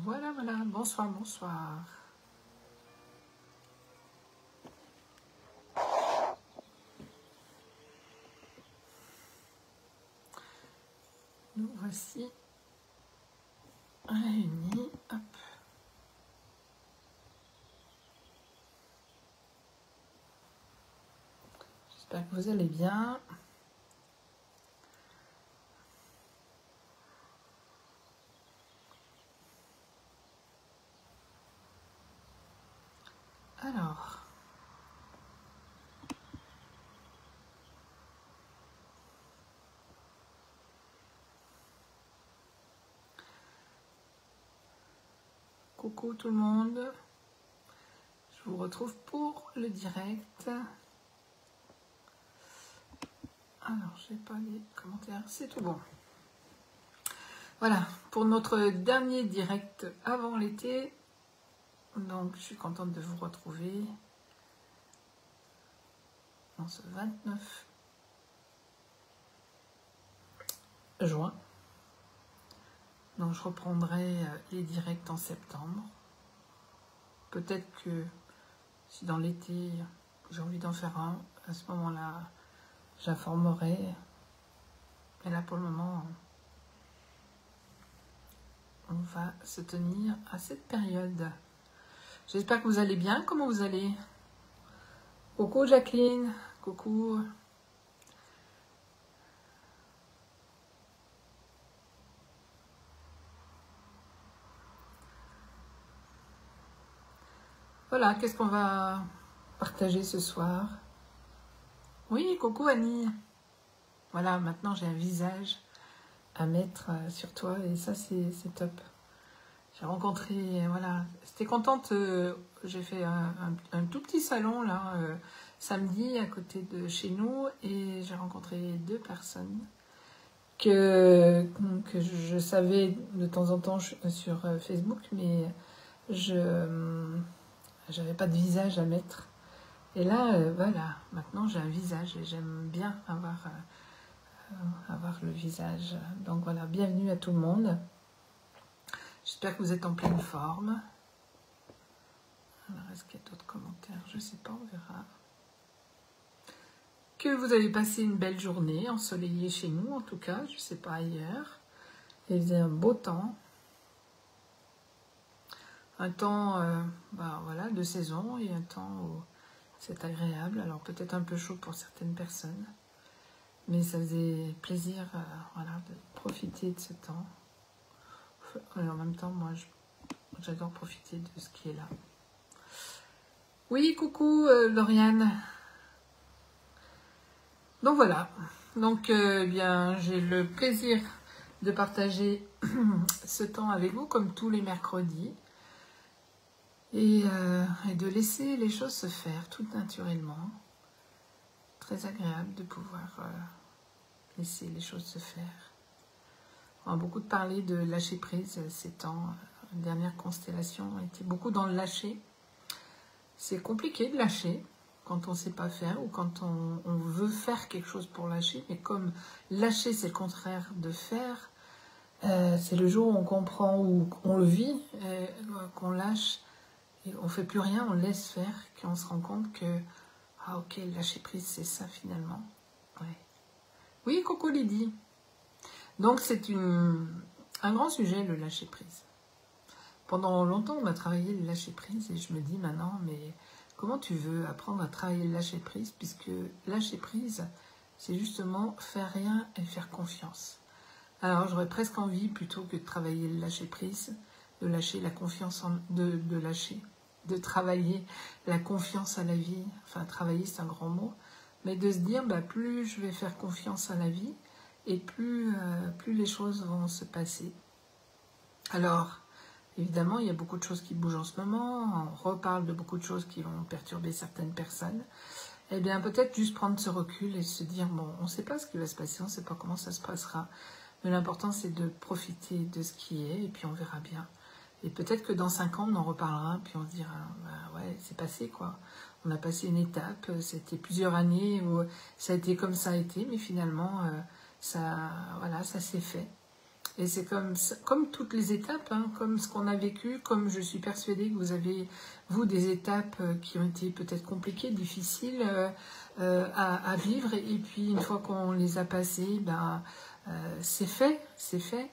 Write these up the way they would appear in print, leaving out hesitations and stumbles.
Voilà, voilà, bonsoir, bonsoir. Nous voici réunis. Hop. J'espère que vous allez bien. Alors, coucou tout le monde. Je vous retrouve pour le direct. Alors, je n'ai pas les commentaires, c'est tout bon. Voilà, pour notre dernier direct avant l'été. Donc, je suis contente de vous retrouver dans ce 29 juin. Donc, je reprendrai les directs en septembre. Peut-être que si dans l'été, j'ai envie d'en faire un, à ce moment-là, j'informerai. Mais là, pour le moment, on va se tenir à cette période. J'espère que vous allez bien. Comment vous allez? Coucou Jacqueline. Coucou. Voilà, qu'est-ce qu'on va partager ce soir? Oui, coucou Annie. Voilà, maintenant j'ai un visage à mettre sur toi et ça c'est top. J'ai rencontré, voilà, j'étais contente, j'ai fait un tout petit salon là, samedi à côté de chez nous et j'ai rencontré deux personnes que je savais de temps en temps sur Facebook, mais je n'avais pas de visage à mettre. Et là, voilà, maintenant j'ai un visage et j'aime bien avoir le visage. Donc voilà, bienvenue à tout le monde. J'espère que vous êtes en pleine forme. Alors, est-ce qu'il y a d'autres commentaires? Je ne sais pas, on verra. Que vous avez passé une belle journée, ensoleillée chez nous en tout cas, je ne sais pas ailleurs. Il faisait un beau temps. Un temps voilà, de saison et un temps où c'est agréable. Alors peut-être un peu chaud pour certaines personnes. Mais ça faisait plaisir voilà, de profiter de ce temps. Et en même temps, moi, j'adore profiter de ce qui est là. Oui, coucou Lauriane. Donc voilà. Donc bien, j'ai le plaisir de partager ce temps avec vous, comme tous les mercredis. Et de laisser les choses se faire tout naturellement. Très agréable de pouvoir laisser les choses se faire. On a beaucoup parlé de lâcher prise ces temps. La dernière constellation était beaucoup dans le lâcher. C'est compliqué de lâcher quand on ne sait pas faire ou quand on veut faire quelque chose pour lâcher. Mais comme lâcher, c'est le contraire de faire, c'est le jour où on comprend, où on le vit, qu'on lâche et on ne fait plus rien, on laisse faire, qu'on se rend compte que, ah ok, lâcher prise, c'est ça finalement. Ouais. Oui, coucou Lydie. Donc c'est un grand sujet, le lâcher prise. Pendant longtemps, on a travaillé le lâcher prise et je me dis maintenant, mais comment tu veux apprendre à travailler le lâcher prise, puisque lâcher prise, c'est justement faire rien et faire confiance. Alors j'aurais presque envie, plutôt que de travailler le lâcher prise, de lâcher la confiance, de travailler la confiance à la vie. Enfin, travailler, c'est un grand mot, mais de se dire, plus je vais faire confiance à la vie, et plus les choses vont se passer. Alors, évidemment, il y a beaucoup de choses qui bougent en ce moment, on reparle de beaucoup de choses qui vont perturber certaines personnes. Eh bien, peut-être juste prendre ce recul et se dire, bon, on ne sait pas ce qui va se passer, on ne sait pas comment ça se passera, mais l'important, c'est de profiter de ce qui est, et puis on verra bien. Et peut-être que dans 5 ans, on en reparlera, puis on se dira, ouais, c'est passé, quoi. On a passé une étape, c'était plusieurs années où ça a été comme ça a été, mais finalement, voilà, ça s'est fait. Et c'est comme toutes les étapes, hein, comme ce qu'on a vécu, comme je suis persuadée que vous avez, vous, des étapes qui ont été peut-être compliquées, difficiles à vivre. Et puis, une fois qu'on les a passées, ben, c'est fait, c'est fait.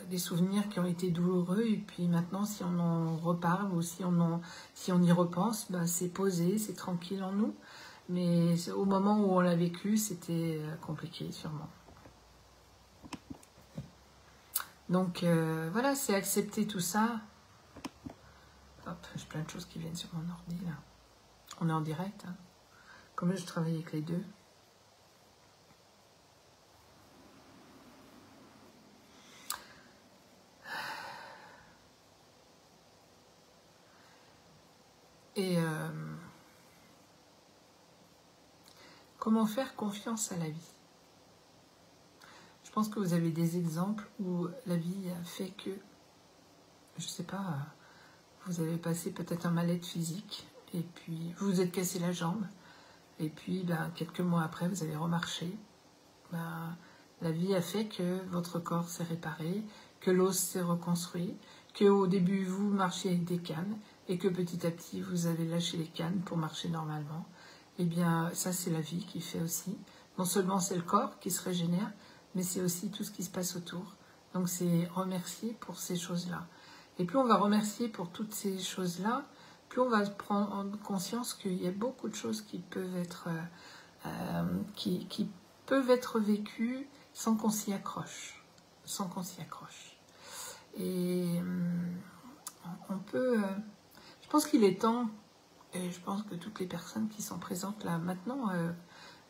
Des souvenirs qui ont été douloureux. Et puis maintenant, si on en reparle ou si on y repense, ben, c'est posé, c'est tranquille en nous. Mais au moment où on l'a vécu, c'était compliqué, sûrement. Donc voilà, c'est accepter tout ça. Hop, j'ai plein de choses qui viennent sur mon ordi là. On est en direct. Hein. Comme je travaille avec les deux. Et comment faire confiance à la vie? Je pense que vous avez des exemples où la vie a fait que, je sais pas, vous avez passé peut-être un mal-être physique, et puis vous vous êtes cassé la jambe, et puis ben, quelques mois après, vous avez remarché. Ben, la vie a fait que votre corps s'est réparé, que l'os s'est reconstruit, qu'au début, vous marchiez avec des cannes, et que petit à petit, vous avez lâché les cannes pour marcher normalement. Eh bien, ça, c'est la vie qui fait aussi. Non seulement c'est le corps qui se régénère, mais c'est aussi tout ce qui se passe autour. Donc, c'est remercier pour ces choses-là. Et plus on va remercier pour toutes ces choses-là, plus on va prendre conscience qu'il y a beaucoup de choses qui peuvent être, qui peuvent être vécues sans qu'on s'y accroche. Sans qu'on s'y accroche. Et on peut... je pense qu'il est temps, et je pense que toutes les personnes qui sont présentes là maintenant,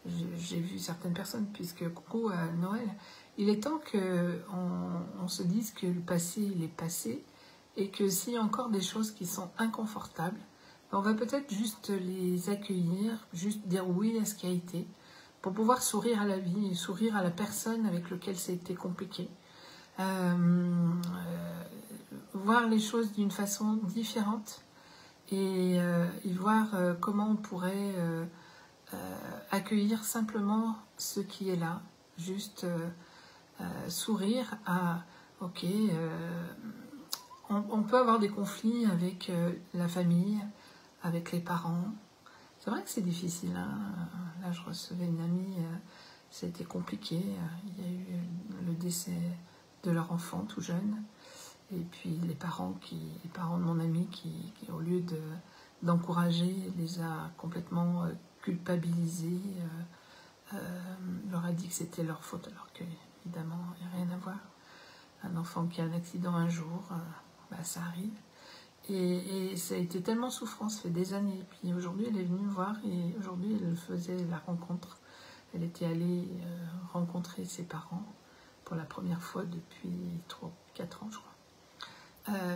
j'ai vu certaines personnes, puisque coucou à Noël, il est temps qu'on se dise que le passé, il est passé, et que s'il y a encore des choses qui sont inconfortables, on va peut-être juste les accueillir, juste dire oui à ce qui a été, pour pouvoir sourire à la vie, et sourire à la personne avec laquelle ça a été compliqué. Voir les choses d'une façon différente, et voir comment on pourrait accueillir simplement ce qui est là, juste sourire à ok, on peut avoir des conflits avec la famille, avec les parents. C'est vrai que c'est difficile, hein. Là je recevais une amie, ça a été compliqué, il y a eu le décès de leur enfant tout jeune. Et puis les parents de mon ami qui au lieu d'encourager, les a complètement culpabilisés, leur a dit que c'était leur faute, alors que évidemment il n'y a rien à voir. Un enfant qui a un accident un jour, bah, ça arrive. Et ça a été tellement souffrant, ça fait des années. Et puis aujourd'hui elle est venue me voir et aujourd'hui elle faisait la rencontre. Elle était allée rencontrer ses parents pour la première fois depuis 4 ans je crois.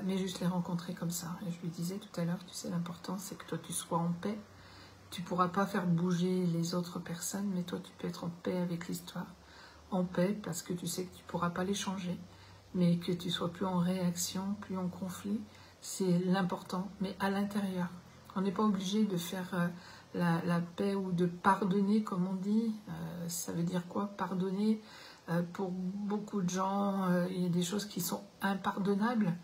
Mais juste les rencontrer comme ça. Et je lui disais tout à l'heure, tu sais, l'important c'est que toi tu sois en paix. Tu ne pourras pas faire bouger les autres personnes, mais toi tu peux être en paix avec l'histoire. En paix parce que tu sais que tu ne pourras pas les changer, mais que tu sois plus en réaction, plus en conflit, c'est l'important, mais à l'intérieur. On n'est pas obligé de faire la paix ou de pardonner, comme on dit. Ça veut dire quoi, pardonner? Pour beaucoup de gens, il y a des choses qui sont impardonnables.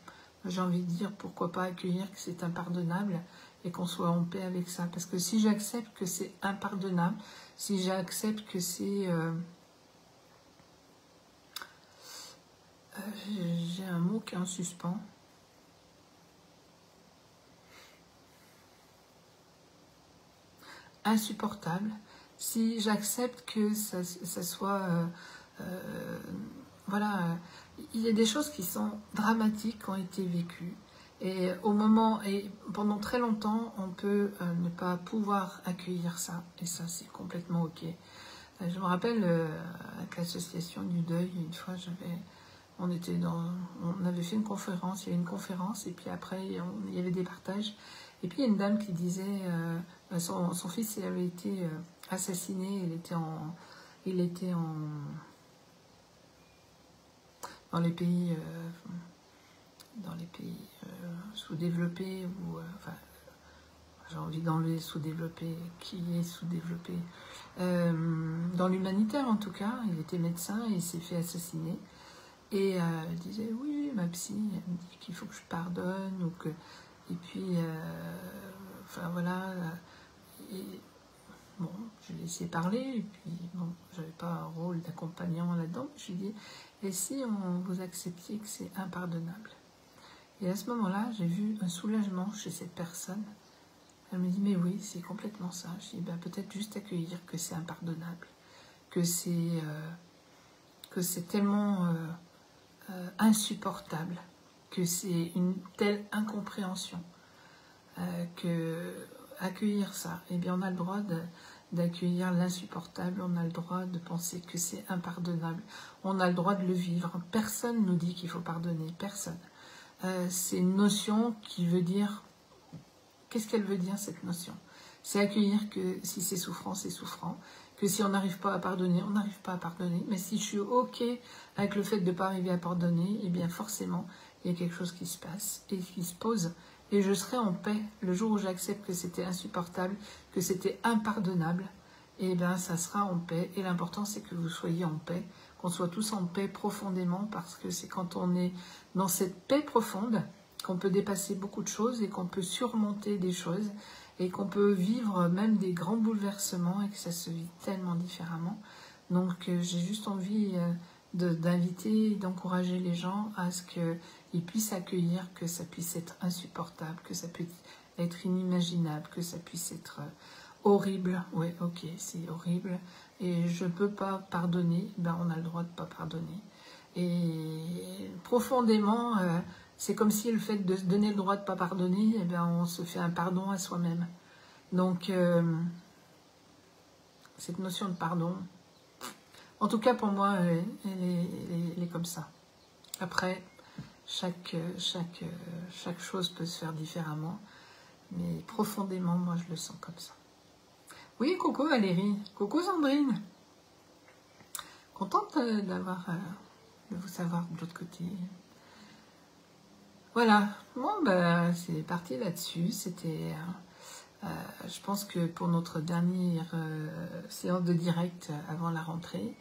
J'ai envie de dire, pourquoi pas accueillir que c'est impardonnable et qu'on soit en paix avec ça. Parce que si j'accepte que c'est impardonnable, si j'accepte que c'est... j'ai un mot qui est en suspens. Insupportable. Si j'accepte que ça soit... voilà, il y a des choses qui sont dramatiques, qui ont été vécues. Et au moment, et pendant très longtemps, on peut ne pas pouvoir accueillir ça. Et ça, c'est complètement ok. Je me rappelle, avec l'association du deuil, une fois, on avait fait une conférence, il y avait une conférence, et puis après, il y avait des partages. Et puis, il y a une dame qui disait, son fils il avait été assassiné, il était dans les pays sous-développés, ou enfin, j'ai envie d'enlever sous-développé, qui est sous-développé, dans l'humanitaire en tout cas. Il était médecin et il s'est fait assassiner. Et elle disait, oui, ma psy, elle me dit qu'il faut que je pardonne, ou que... Et puis, enfin voilà, et, bon, je l'ai laissé parler, et puis, bon, j'avais pas un rôle d'accompagnant là-dedans, je lui ai dit, et si on vous acceptiez que c'est impardonnable? Et à ce moment-là, j'ai vu un soulagement chez cette personne. Elle me dit, mais oui, c'est complètement ça. Je dis, ben, peut-être juste accueillir que c'est impardonnable, que c'est tellement insupportable, que c'est une telle incompréhension, que accueillir ça, eh bien on a le droit d'accueillir l'insupportable, on a le droit de penser que c'est impardonnable, on a le droit de le vivre. Personne ne nous dit qu'il faut pardonner, personne. C'est une notion qui veut dire... Qu'est-ce qu'elle veut dire, cette notion? C'est accueillir que si c'est souffrant, c'est souffrant, que si on n'arrive pas à pardonner, on n'arrive pas à pardonner. Mais si je suis OK avec le fait de ne pas arriver à pardonner, eh bien forcément, il y a quelque chose qui se passe et qui se pose. Et je serai en paix le jour où j'accepte que c'était insupportable, que c'était impardonnable. Eh bien, ça sera en paix. Et l'important, c'est que vous soyez en paix, qu'on soit tous en paix profondément, parce que c'est quand on est dans cette paix profonde qu'on peut dépasser beaucoup de choses et qu'on peut surmonter des choses et qu'on peut vivre même des grands bouleversements et que ça se vit tellement différemment. Donc j'ai juste envie d'inviter, d'encourager les gens à ce qu'ils puissent accueillir que ça puisse être insupportable, que ça puisse être inimaginable, que ça puisse être horrible. Oui, ok, c'est horrible et je ne peux pas pardonner, ben on a le droit de ne pas pardonner. Et profondément... c'est comme si le fait de se donner le droit de ne pas pardonner, eh bien, on se fait un pardon à soi-même. Donc, cette notion de pardon, en tout cas pour moi, elle est comme ça. Après, chaque chose peut se faire différemment, mais profondément, moi, je le sens comme ça. Oui, coucou Valérie, coucou Sandrine. Contente de vous savoir de l'autre côté. Voilà, bon, ben, c'est parti là-dessus. C'était, je pense que pour notre dernière séance de direct avant la rentrée,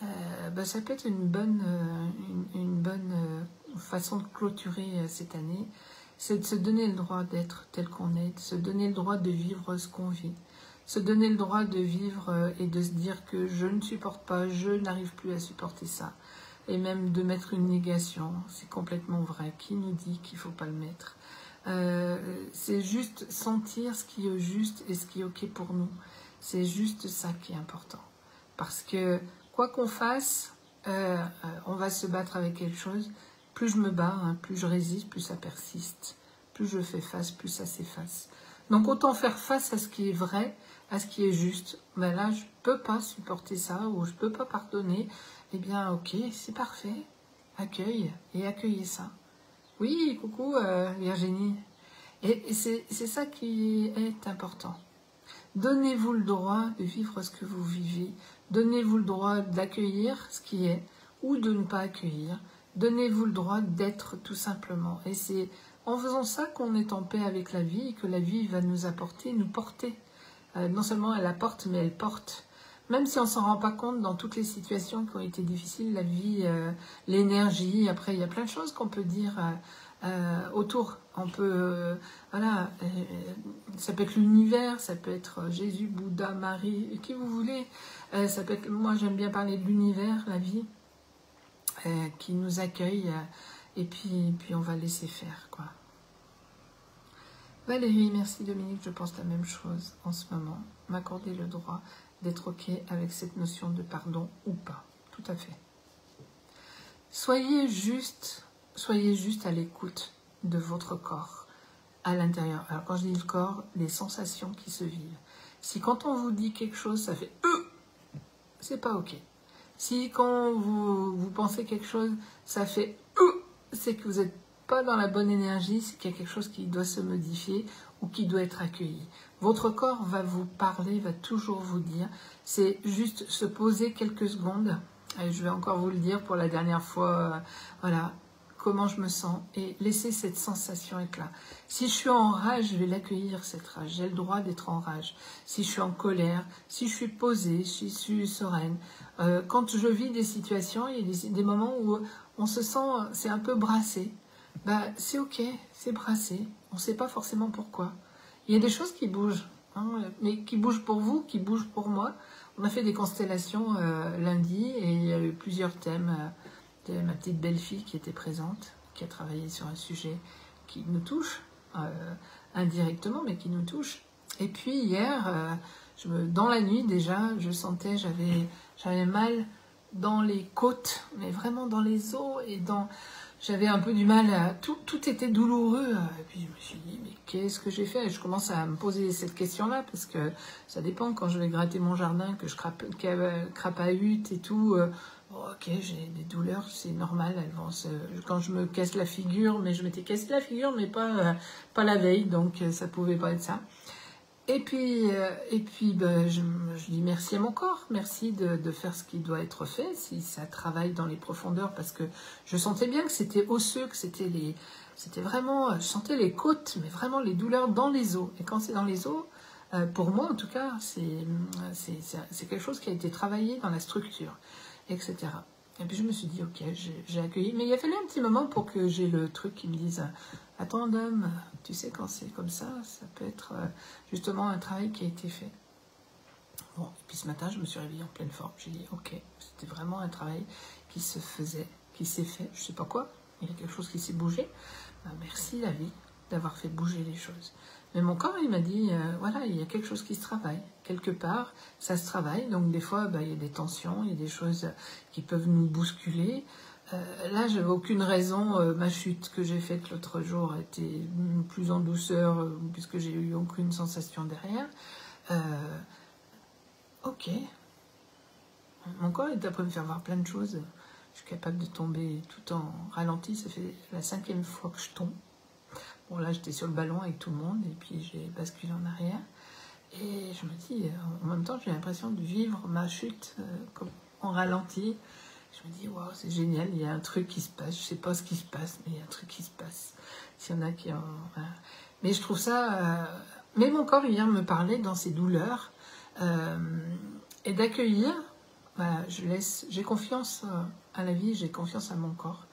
ben, ça peut être une bonne façon de clôturer cette année. C'est de se donner le droit d'être tel qu'on est, de se donner le droit de vivre ce qu'on vit, se donner le droit de vivre et de se dire que je ne supporte pas, je n'arrive plus à supporter ça. Et même de mettre une négation, c'est complètement vrai. Qui nous dit qu'il ne faut pas le mettre? C'est juste sentir ce qui est juste et ce qui est OK pour nous. C'est juste ça qui est important. Parce que quoi qu'on fasse, on va se battre avec quelque chose. Plus je me bats, hein, plus je résiste, plus ça persiste. Plus je fais face, plus ça s'efface. Donc autant faire face à ce qui est vrai, à ce qui est juste. Ben là, je ne peux pas supporter ça ou je ne peux pas pardonner. Eh bien, ok, c'est parfait. Accueille et accueillez ça. Oui, coucou Virginie. Et c'est ça qui est important. Donnez-vous le droit de vivre ce que vous vivez. Donnez-vous le droit d'accueillir ce qui est ou de ne pas accueillir. Donnez-vous le droit d'être tout simplement. Et c'est en faisant ça qu'on est en paix avec la vie et que la vie va nous apporter, nous porter. Non seulement elle apporte, mais elle porte. Même si on ne s'en rend pas compte dans toutes les situations qui ont été difficiles, la vie, l'énergie, après il y a plein de choses qu'on peut dire autour. On peut, voilà, ça peut être l'univers, ça peut être Jésus, Bouddha, Marie, qui vous voulez. Ça peut être, moi j'aime bien parler de l'univers, la vie, qui nous accueille, et puis on va laisser faire, quoi. Valérie, merci Dominique, je pense la même chose en ce moment. M'accorder le droit d'être OK avec cette notion de pardon ou pas. Tout à fait. Soyez juste à l'écoute de votre corps à l'intérieur. Alors quand je dis le corps, les sensations qui se vivent. Si quand on vous dit quelque chose, ça fait c'est pas OK. Si quand vous pensez quelque chose, ça fait c'est que vous n'êtes pas dans la bonne énergie, c'est qu'il y a quelque chose qui doit se modifier ou qui doit être accueilli. Votre corps va vous parler, va toujours vous dire. C'est juste se poser quelques secondes. Et je vais encore vous le dire pour la dernière fois. Voilà, comment je me sens. Et laisser cette sensation être là. Si je suis en rage, je vais l'accueillir, cette rage. J'ai le droit d'être en rage. Si je suis en colère, si je suis posée, si je suis sereine. Quand je vis des situations, il y a des moments où on se sent, c'est un peu brassé. Bah, c'est ok, c'est brassé. On ne sait pas forcément pourquoi. Il y a des choses qui bougent, hein, mais qui bougent pour vous, qui bougent pour moi. On a fait des constellations lundi et il y a eu plusieurs thèmes. Il y a ma petite belle-fille qui était présente, qui a travaillé sur un sujet qui nous touche, indirectement, mais qui nous touche. Et puis hier, dans la nuit déjà, je sentais, j'avais mal dans les côtes, mais vraiment dans les os et j'avais un peu du mal à... Tout était douloureux. Et puis je me suis dit, mais qu'est-ce que j'ai fait? Et je commence à me poser cette question-là, parce que ça dépend, quand je vais gratter mon jardin, que je crapahute et tout, ok, j'ai des douleurs, c'est normal, elles vont quand je me casse la figure, mais je m'étais cassé la figure, mais pas la veille, donc ça pouvait pas être ça. Et puis je dis merci à mon corps, merci de faire ce qui doit être fait, si ça travaille dans les profondeurs, parce que je sentais bien que c'était osseux, que c'était vraiment, je sentais les côtes, mais vraiment les douleurs dans les os. Et quand c'est dans les os, pour moi en tout cas, c'est quelque chose qui a été travaillé dans la structure, etc. Et puis je me suis dit, ok, j'ai accueilli, mais il a fallu un petit moment pour que j'ai le truc qui me dise, attends Dom, tu sais, quand c'est comme ça peut être justement un travail qui a été fait. Bon, et puis ce matin, je me suis réveillée en pleine forme. J'ai dit, ok, c'était vraiment un travail qui se faisait, qui s'est fait, je sais pas quoi, il y a quelque chose qui s'est bougé. Ben, merci la vie d'avoir fait bouger les choses. Mais mon corps, il m'a dit, voilà, il y a quelque chose qui se travaille. Quelque part, ça se travaille. Donc des fois, il y a des tensions, il y a des choses qui peuvent nous bousculer. Là, j'avais aucune raison. Ma chute que j'ai faite l'autre jour était plus en douceur, puisque j'ai eu aucune sensation derrière. Ok. Mon corps est après me faire voir plein de choses. Je suis capable de tomber tout en ralenti. Ça fait la 5e fois que je tombe. Bon, là, j'étais sur le ballon avec tout le monde, et puis j'ai basculé en arrière. Et je me dis, en même temps, j'ai l'impression de vivre ma chute comme en ralenti. Je me dis, waouh, c'est génial, il y a un truc qui se passe. Je sais pas ce qui se passe, mais il y a un truc qui se passe. S'il y en a qui en... Voilà. Mais je trouve ça... Mais mon corps, il vient me parler dans ses douleurs. Et d'accueillir, j'ai confiance à la vie, j'ai confiance à mon corps.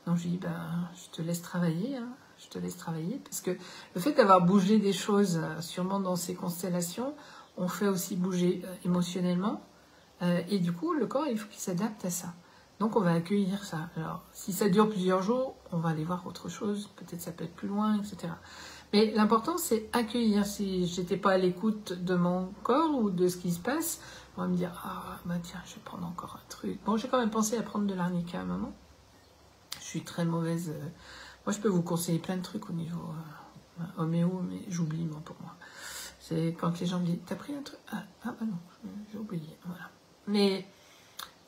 Donc je dis, je te laisse travailler, hein. Je te laisse travailler, parce que le fait d'avoir bougé des choses, sûrement dans ces constellations, on fait aussi bouger émotionnellement, et du coup, le corps, il faut qu'il s'adapte à ça. Donc on va accueillir ça. Alors, si ça dure plusieurs jours, on va aller voir autre chose, peut-être ça peut être plus loin, etc. Mais l'important, c'est accueillir. Si j'étais pas à l'écoute de mon corps ou de ce qui se passe, on va me dire, tiens, je vais prendre encore un truc. Bon, j'ai quand même pensé à prendre de l'arnica à un moment. Je suis très mauvaise... Moi, je peux vous conseiller plein de trucs au niveau homéo, mais j'oublie, moi, pour moi. C'est quand les gens me disent, t'as pris un truc? Non, j'ai oublié, voilà. Mais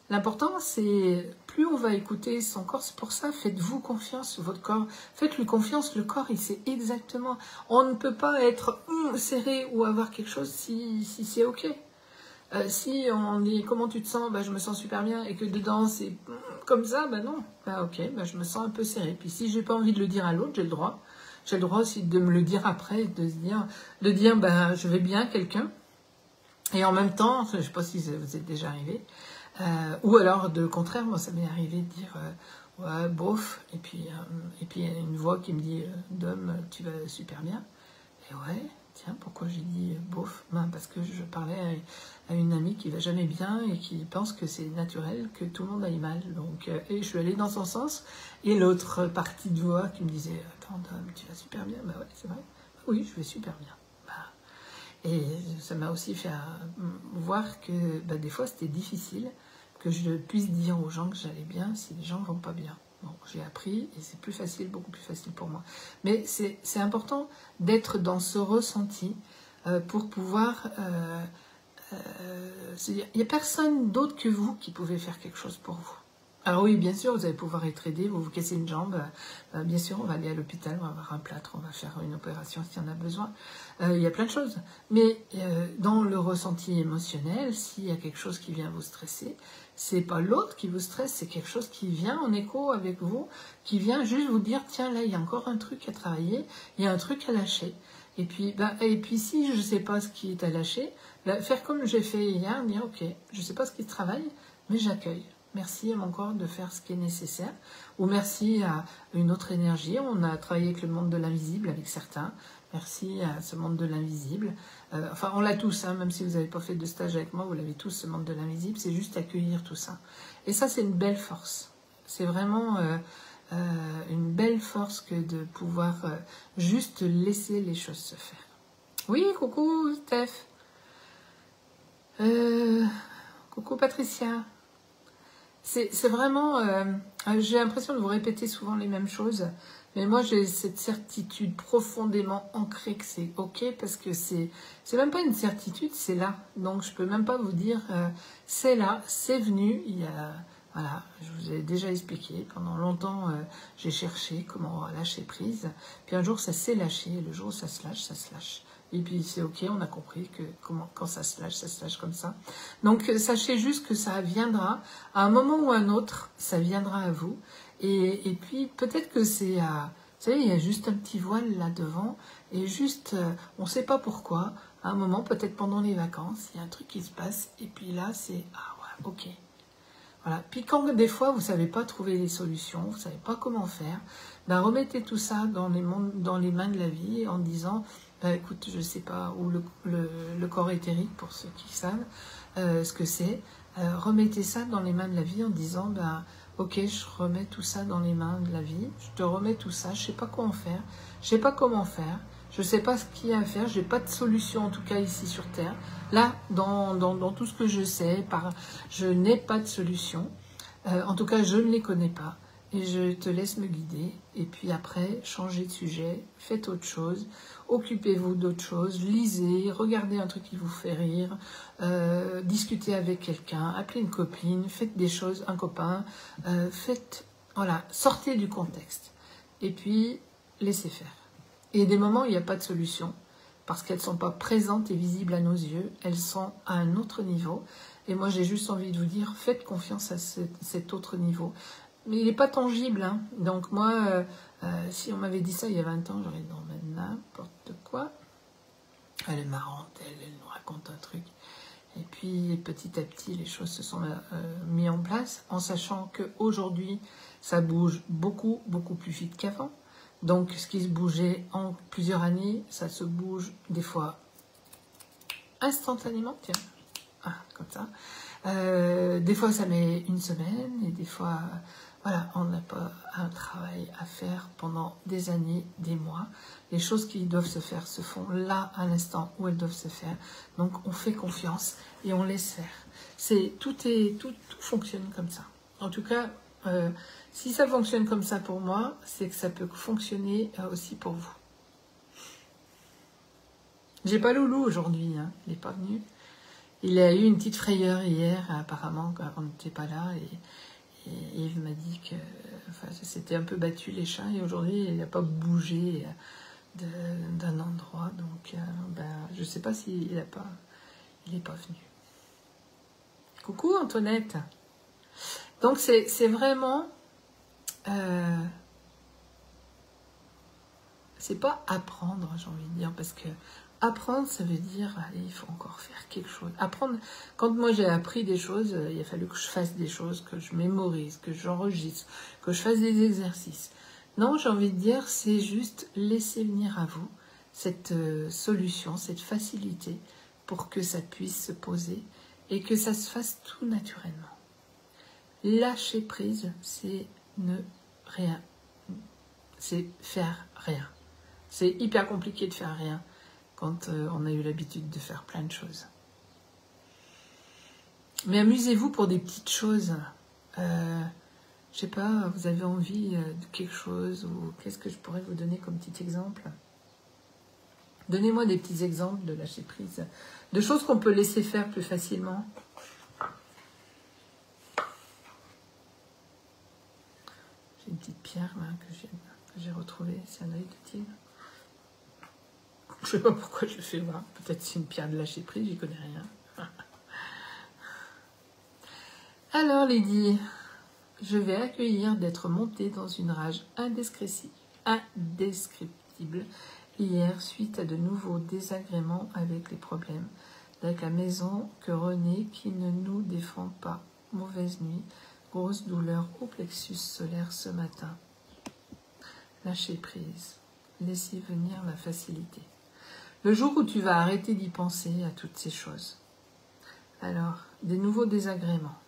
l'important, c'est, plus on va écouter son corps, c'est pour ça, faites-vous confiance, votre corps. Faites-lui confiance, le corps, il sait exactement. On ne peut pas être serré ou avoir quelque chose si c'est ok. Si on dit comment tu te sens, je me sens super bien, et que dedans c'est comme ça, non. Ok, je me sens un peu serré. Puis si j'ai pas envie de le dire à l'autre, j'ai le droit. J'ai le droit aussi de me le dire après, de dire je vais bien, quelqu'un. Et en même temps, je sais pas si ça vous est déjà arrivé, ou alors de contraire, moi ça m'est arrivé de dire ouais, bof, et puis il y a une voix qui me dit Dom, tu vas super bien. Et ouais. Tiens, pourquoi j'ai dit bof? Parce que je parlais à une amie qui va jamais bien et qui pense que c'est naturel que tout le monde aille mal. Donc, et je suis allée dans son sens. Et l'autre partie de voix qui me disait attends, Dom, tu vas super bien. Ouais, c'est vrai. Oui, je vais super bien. Et ça m'a aussi fait voir que des fois c'était difficile que je puisse dire aux gens que j'allais bien si les gens vont pas bien. Bon, j'ai appris et c'est plus facile, beaucoup plus facile pour moi. Mais c'est important d'être dans ce ressenti pour pouvoir se dire, il n'y a personne d'autre que vous qui pouvez faire quelque chose pour vous. Alors oui, bien sûr, vous allez pouvoir être aidé, vous cassez une jambe, bien sûr, on va aller à l'hôpital, on va avoir un plâtre, on va faire une opération s'il y en a besoin. Il y a plein de choses. Mais dans le ressenti émotionnel, s'il y a quelque chose qui vient vous stresser, c'est pas l'autre qui vous stresse, c'est quelque chose qui vient en écho avec vous, qui vient juste vous dire, tiens, là, il y a encore un truc à travailler, il y a un truc à lâcher. Et puis si je ne sais pas ce qui est à lâcher, faire comme j'ai fait hier, dire, ok, je ne sais pas ce qui travaille, mais j'accueille. Merci à mon corps de faire ce qui est nécessaire. Ou merci à une autre énergie. On a travaillé avec le monde de l'invisible, avec certains. Merci à ce monde de l'invisible. Enfin, on l'a tous, hein, même si vous n'avez pas fait de stage avec moi, vous l'avez tous, ce monde de l'invisible. C'est juste accueillir tout ça. Et ça, c'est une belle force. C'est vraiment une belle force que de pouvoir juste laisser les choses se faire. Oui, coucou Steph. Coucou Patricia. C'est vraiment... j'ai l'impression de vous répéter souvent les mêmes choses, mais moi j'ai cette certitude profondément ancrée que c'est ok, parce que c'est même pas une certitude, c'est là. Donc je peux même pas vous dire c'est là, c'est venu. Il y a, voilà, je vous ai déjà expliqué, pendant longtemps j'ai cherché comment lâcher prise, puis un jour ça s'est lâché, et le jour où ça se lâche. Et puis c'est ok, on a compris que quand ça se lâche comme ça. Donc sachez juste que ça viendra, à un moment ou à un autre, ça viendra à vous. Et puis peut-être que c'est à... Vous savez, il y a juste un petit voile là devant, et juste, on ne sait pas pourquoi, à un moment, peut-être pendant les vacances, il y a un truc qui se passe, et puis là c'est... Ah ouais, ok. Voilà. Puis quand des fois vous ne savez pas trouver les solutions, vous ne savez pas comment faire, ben remettez tout ça dans les mains de la vie en disant... écoute, je ne sais pas, ou le corps éthérique, pour ceux qui savent ce que c'est, remettez ça dans les mains de la vie en disant, ben, ok, je remets tout ça dans les mains de la vie, je te remets tout ça, je ne sais pas quoi en faire, je ne sais pas comment faire, je ne sais pas ce qu'il y a à faire, je n'ai pas de solution, en tout cas ici sur Terre. Là, dans tout ce que je sais, je n'ai pas de solution, en tout cas, je ne les connais pas. Et je te laisse me guider. Et puis après, changez de sujet, faites autre chose, occupez-vous d'autre chose, lisez, regardez un truc qui vous fait rire, discutez avec quelqu'un, appelez une copine, faites des choses, un copain, voilà, sortez du contexte. Et puis, laissez faire. Et des moments où il n'y a pas de solution, parce qu'elles ne sont pas présentes et visibles à nos yeux, elles sont à un autre niveau. Et moi, j'ai juste envie de vous dire, faites confiance à cet autre niveau. Mais il n'est pas tangible, hein. Donc moi, si on m'avait dit ça il y a 20 ans, j'aurais dit non, mais n'importe quoi. Elle est marrante, elle nous raconte un truc. Et puis petit à petit, les choses se sont mises en place, en sachant qu'aujourd'hui, ça bouge beaucoup, beaucoup plus vite qu'avant. Donc ce qui se bougeait en plusieurs années, ça se bouge des fois instantanément, tiens, comme ça. Des fois, ça met une semaine, et des fois... Voilà, on n'a pas un travail à faire pendant des années, des mois. Les choses qui doivent se faire se font là, à l'instant où elles doivent se faire. Donc, on fait confiance et on laisse faire. Tout fonctionne comme ça. En tout cas, si ça fonctionne comme ça pour moi, c'est que ça peut fonctionner aussi pour vous. J'ai pas Loulou aujourd'hui, hein, il n'est pas venu. Il a eu une petite frayeur hier, apparemment, quand on n'était pas là, et Yves m'a dit que c'était un peu battu les chats, et aujourd'hui il n'a pas bougé d'un endroit, donc je ne sais pas s'il n'est pas venu. Coucou Antoinette. Donc c'est vraiment, c'est pas apprendre, j'ai envie de dire, parce que apprendre, ça veut dire, allez, il faut encore faire quelque chose. Apprendre, quand moi j'ai appris des choses, il a fallu que je fasse des choses, que je mémorise, que j'enregistre, que je fasse des exercices. Non, j'ai envie de dire, c'est juste laisser venir à vous cette solution, cette facilité, pour que ça puisse se poser et que ça se fasse tout naturellement. Lâcher prise, c'est c'est faire rien. C'est hyper compliqué de faire rien quand on a eu l'habitude de faire plein de choses. Mais amusez-vous pour des petites choses. Je sais pas, vous avez envie de quelque chose, ou qu'est-ce que je pourrais vous donner comme petit exemple? Donnez-moi des petits exemples de lâcher prise, de choses qu'on peut laisser faire plus facilement. J'ai une petite pierre là, que j'ai retrouvée, c'est un œil de tigre. Je sais pas pourquoi je fais voir. Peut-être c'est une pierre de lâcher prise, j'y connais rien. Alors Lydie, je vais accueillir d'être montée dans une rage indescriptible hier suite à de nouveaux désagréments avec les problèmes avec la maison que René qui ne nous défend pas. Mauvaise nuit. Grosse douleur au plexus solaire ce matin. Lâcher prise. Laissez venir la facilité. Le jour où tu vas arrêter d'y penser à toutes ces choses. Alors, des nouveaux désagréments.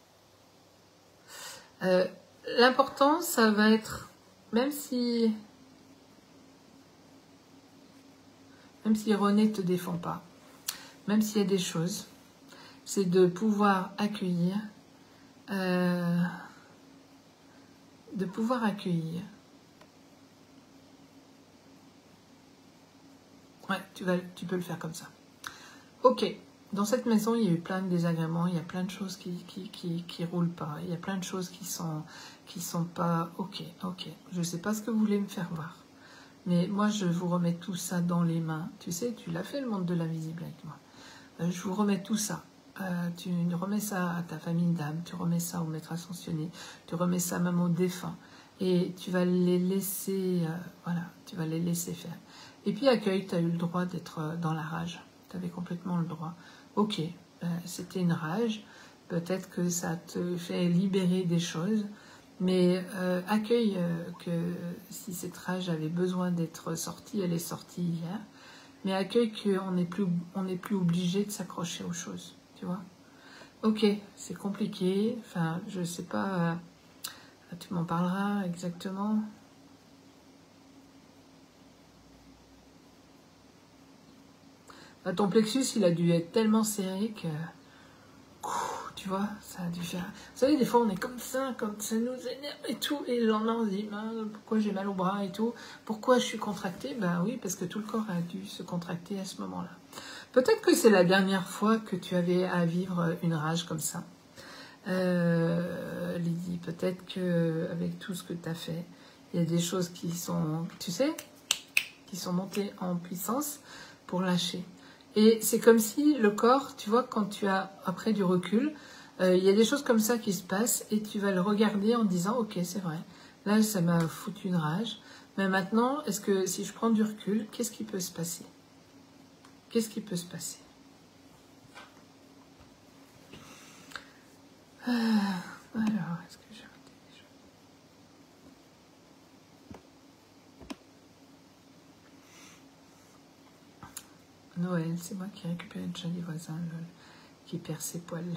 L'important, ça va être, même si René ne te défend pas, même s'il y a des choses, c'est de pouvoir accueillir, Ouais, tu peux le faire comme ça. Ok, dans cette maison, il y a eu plein de désagréments, il y a plein de choses qui roulent pas, il y a plein de choses qui sont pas ok. Je ne sais pas ce que vous voulez me faire voir, mais moi, je vous remets tout ça dans les mains. Tu sais, tu l'as fait, le monde de l'invisible avec moi. Je vous remets tout ça. Tu remets ça à ta famille d'âme, tu remets ça au maître ascensionné, tu remets ça même au défunt, et tu vas les laisser, voilà, tu vas les laisser faire. Et puis accueille, tu as eu le droit d'être dans la rage, tu avais complètement le droit. Ok, c'était une rage, peut-être que ça te fait libérer des choses, mais accueille que si cette rage avait besoin d'être sortie, elle est sortie hier, mais accueille qu'on n'est plus obligé de s'accrocher aux choses, tu vois. Ok, c'est compliqué, enfin, je sais pas, tu m'en parleras exactement. Ton plexus, il a dû être tellement serré que, tu vois, ça a dû faire... Vous savez, des fois, on est comme ça, quand ça nous énerve et tout, et le lendemain, on se dit, pourquoi j'ai mal au bras et tout, pourquoi je suis contractée? Ben oui, parce que tout le corps a dû se contracter à ce moment-là. Peut-être que c'est la dernière fois que tu avais à vivre une rage comme ça. Lydie, peut-être qu'avec tout ce que tu as fait, il y a des choses qui sont, tu sais, qui sont montées en puissance pour lâcher. Et c'est comme si le corps, tu vois, quand tu as après du recul, il y a des choses comme ça qui se passent et tu vas le regarder en disant, ok, c'est vrai, là ça m'a foutu une rage, mais maintenant, est-ce que si je prends du recul, qu'est-ce qui peut se passer? Qu'est-ce qui peut se passer? Alors, est-ce que j'ai raté des choses? Noël, c'est moi qui ai récupéré le joli voisin, lol, qui perd ses poils, lol.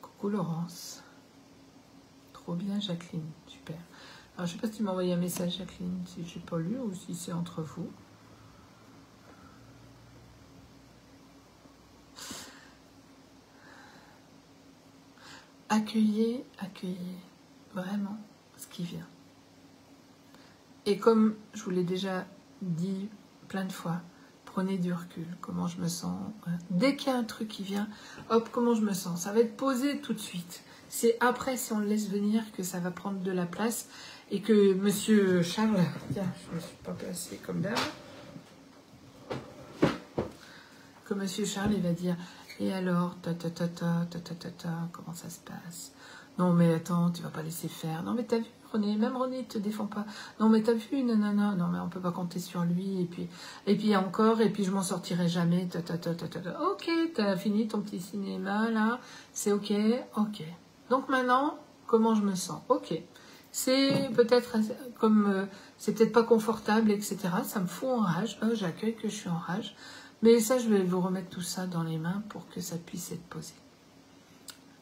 Coucou Laurence. Trop bien Jacqueline, super. Alors je sais pas si tu m'as envoyé un message Jacqueline, si j'ai pas lu ou si c'est entre vous. Accueillez vraiment ce qui vient. Et comme je vous l'ai déjà dit plein de fois, prenez du recul, comment je me sens. Dès qu'il y a un truc qui vient, hop, comment je me sens. Ça va être posé tout de suite. C'est après, si on le laisse venir, que ça va prendre de la place et que Monsieur Charles, tiens, je ne me suis pas placée comme d'hab, que Monsieur Charles, il va dire, et alors, comment ça se passe? Non mais attends, tu vas pas laisser faire. Non mais t'as vu René, même René il te défend pas. Non mais t'as vu, nanana, non mais on peut pas compter sur lui, et puis encore, et puis je m'en sortirai jamais, Ok, t'as fini ton petit cinéma là, c'est ok. Donc maintenant, comment je me sens? Ok. C'est peut-être comme, c'est peut-être pas confortable, etc. Ça me fout en rage, j'accueille que je suis en rage. Mais ça, je vais vous remettre tout ça dans les mains pour que ça puisse être posé.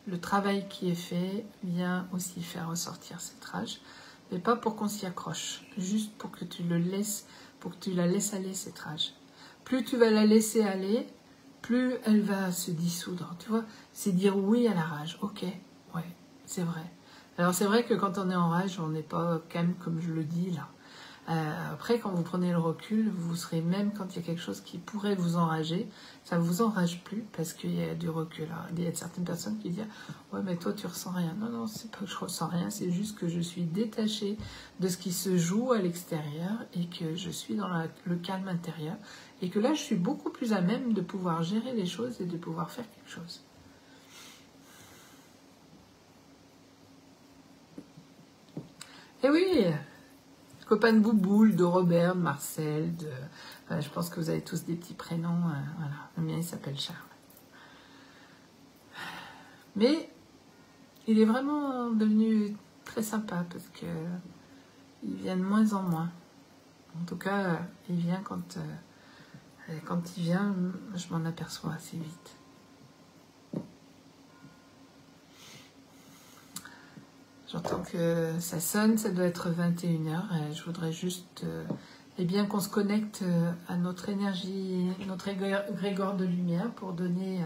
Le travail qui est fait vient aussi faire ressortir cette rage, mais pas pour qu'on s'y accroche, juste pour que tu le laisses, pour que tu la laisses aller cette rage. Plus tu vas la laisser aller, plus elle va se dissoudre. Tu vois, c'est dire oui à la rage. Ok, ouais, c'est vrai. Alors c'est vrai que quand on est en rage, on n'est pas calme comme je le dis là. Après, quand vous prenez le recul, vous serez même quand il y a quelque chose qui pourrait vous enrager, ça ne vous enrage plus parce qu'il y a du recul. Alors, il y a certaines personnes qui disent « Ouais, mais toi, tu ressens rien. » Non, c'est pas que je ressens rien, c'est juste que je suis détachée de ce qui se joue à l'extérieur et que je suis dans le calme intérieur et que là, je suis beaucoup plus à même de pouvoir gérer les choses et de pouvoir faire quelque chose. Et oui, copain de Bouboule, de Robert, de Marcel, je pense que vous avez tous des petits prénoms. Voilà. Le mien, il s'appelle Charles. Mais il est vraiment devenu très sympa parce que il vient de moins en moins. En tout cas, il vient quand il vient, je m'en aperçois assez vite. J'entends que ça sonne, ça doit être 21 h. Et je voudrais juste bien qu'on se connecte à notre énergie, notre égrégore de lumière pour donner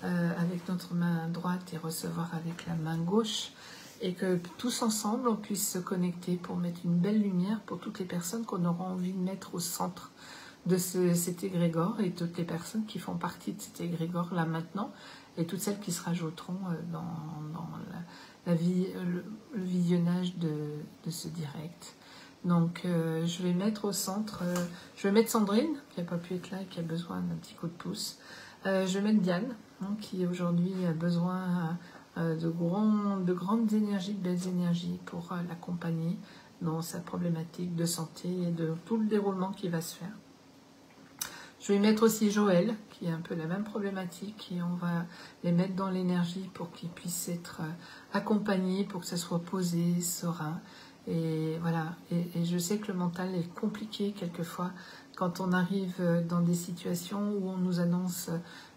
avec notre main droite et recevoir avec la main gauche. Et que tous ensemble, on puisse se connecter pour mettre une belle lumière pour toutes les personnes qu'on aura envie de mettre au centre de cet égrégore et toutes les personnes qui font partie de cet égrégore là maintenant et toutes celles qui se rajouteront dans le visionnage de ce direct. Donc je vais mettre au centre, je vais mettre Sandrine qui n'a pas pu être là et qui a besoin d'un petit coup de pouce. Je vais mettre Diane qui aujourd'hui a besoin de grandes énergies, de belles énergies pour l'accompagner dans sa problématique de santé et de tout le déroulement qui va se faire. Je vais mettre aussi Joël, qui a un peu la même problématique, et on va les mettre dans l'énergie pour qu'ils puissent être accompagnés, pour que ça soit posé, serein. Et voilà, et je sais que le mental est compliqué quelquefois quand on arrive dans des situations où on nous annonce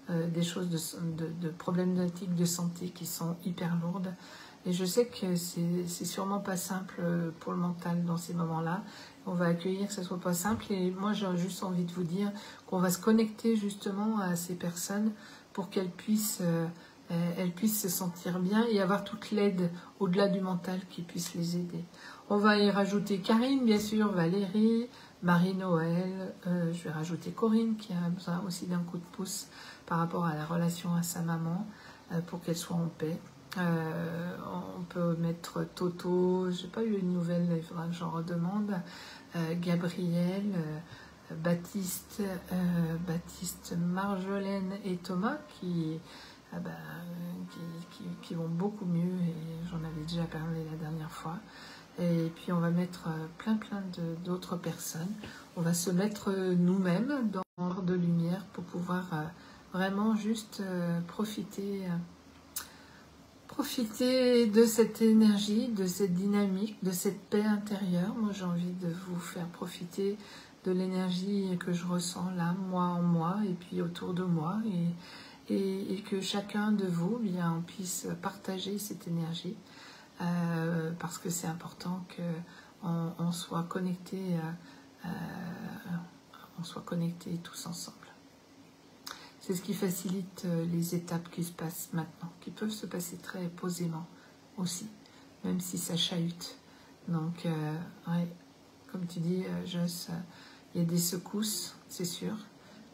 des choses de problématiques de santé qui sont hyper lourdes. Et je sais que c'est sûrement pas simple pour le mental dans ces moments-là. On va accueillir que ce soit pas simple. Et moi, j'ai juste envie de vous dire qu'on va se connecter justement à ces personnes pour qu'elles puissent se sentir bien et avoir toute l'aide au-delà du mental qui puisse les aider. On va y rajouter Karine, bien sûr, Valérie, Marie-Noël. Je vais rajouter Corinne qui a besoin aussi d'un coup de pouce par rapport à la relation à sa maman pour qu'elle soit en paix. On peut mettre Toto, j'ai pas eu une nouvelle, il faudra que j'en redemande. Gabriel, Baptiste, Marjolaine et Thomas qui vont beaucoup mieux et j'en avais déjà parlé la dernière fois. Et puis on va mettre plein d'autres personnes. On va se mettre nous-mêmes dans l'ordre de lumière pour pouvoir vraiment juste profiter de cette énergie, de cette dynamique, de cette paix intérieure. Moi, j'ai envie de vous faire profiter de l'énergie que je ressens là, moi en moi, et puis autour de moi, et que chacun de vous, bien, on puisse partager cette énergie, parce que c'est important qu'on soit connectés, tous ensemble. C'est ce qui facilite les étapes qui se passent maintenant, qui peuvent se passer très posément aussi, même si ça chahute. Donc, ouais, comme tu dis, Joss, il y a des secousses, c'est sûr.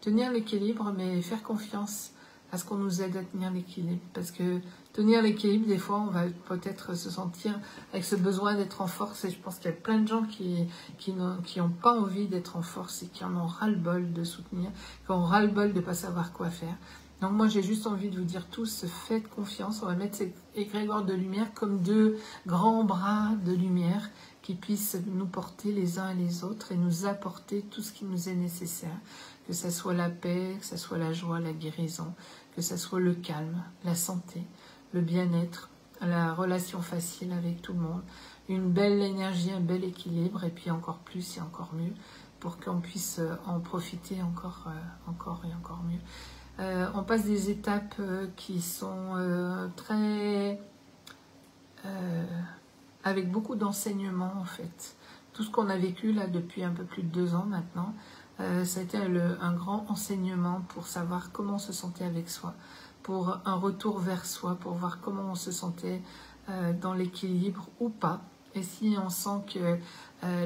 Tenir l'équilibre, mais faire confiance à ce qu'on nous aide à tenir l'équilibre. Parce que tenir l'équilibre, des fois, on va peut-être se sentir avec ce besoin d'être en force. Et je pense qu'il y a plein de gens qui n'ont pas envie d'être en force et qui en ont ras-le-bol de soutenir, qui ont ras-le-bol de ne pas savoir quoi faire. Donc moi, j'ai juste envie de vous dire tous, faites confiance. On va mettre ces égrégores de lumière comme deux grands bras de lumière qui puissent nous porter les uns et les autres et nous apporter tout ce qui nous est nécessaire. Que ce soit la paix, que ce soit la joie, la guérison, que ce soit le calme, la santé, le bien-être, la relation facile avec tout le monde, une belle énergie, un bel équilibre, et puis encore plus et encore mieux, pour qu'on puisse en profiter encore et encore mieux. On passe des étapes qui sont très... avec beaucoup d'enseignements en fait. Tout ce qu'on a vécu là depuis un peu plus de 2 ans maintenant, ça a été un grand enseignement pour savoir comment on se sentait avec soi, pour un retour vers soi, pour voir comment on se sentait dans l'équilibre ou pas. Et si on sent que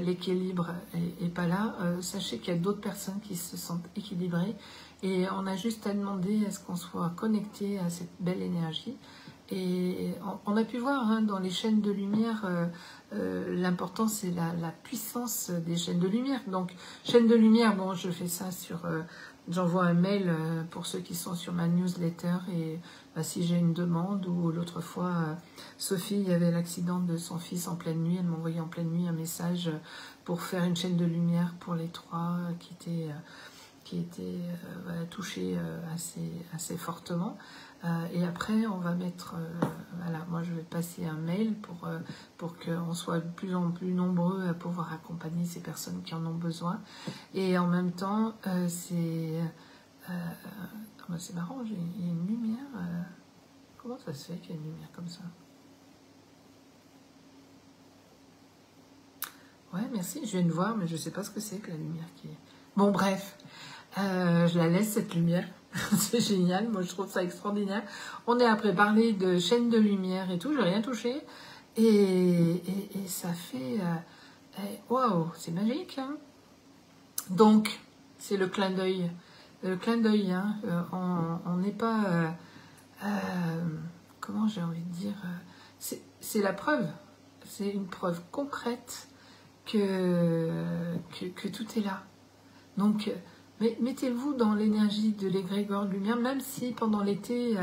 l'équilibre est pas là, sachez qu'il y a d'autres personnes qui se sentent équilibrées et on a juste à demander à ce qu'on soit connecté à cette belle énergie. Et on a pu voir dans les chaînes de lumière, l'important c'est la puissance des chaînes de lumière. Donc chaîne de lumière, bon je fais ça sur j'envoie un mail pour ceux qui sont sur ma newsletter et si j'ai une demande. Ou l'autre fois, Sophie, il y avait l'accident de son fils en pleine nuit. Elle m'a envoyé en pleine nuit un message pour faire une chaîne de lumière pour les trois qui étaient voilà, touchés assez fortement. Et après, on va mettre, voilà, moi je vais passer un mail pour qu'on soit de plus en plus nombreux à pouvoir accompagner ces personnes qui en ont besoin. Et en même temps, c'est marrant, il y a une lumière. Comment ça se fait qu'il y a une lumière comme ça? Ouais, merci, je viens de voir, mais je ne sais pas ce que c'est que la lumière qui est... Bon, bref, je la laisse cette lumière. C'est génial, moi je trouve ça extraordinaire. On est après parler de chaîne de lumière et tout, je n'ai rien touché. Et ça fait... Waouh, c'est magique. Hein. Donc, c'est le clin d'œil. Le clin d'œil, hein, on n'est pas... comment j'ai envie de dire... c'est la preuve. C'est une preuve concrète que tout est là. Donc... Mais mettez-vous dans l'énergie de l'égrégore de lumière, même si pendant l'été,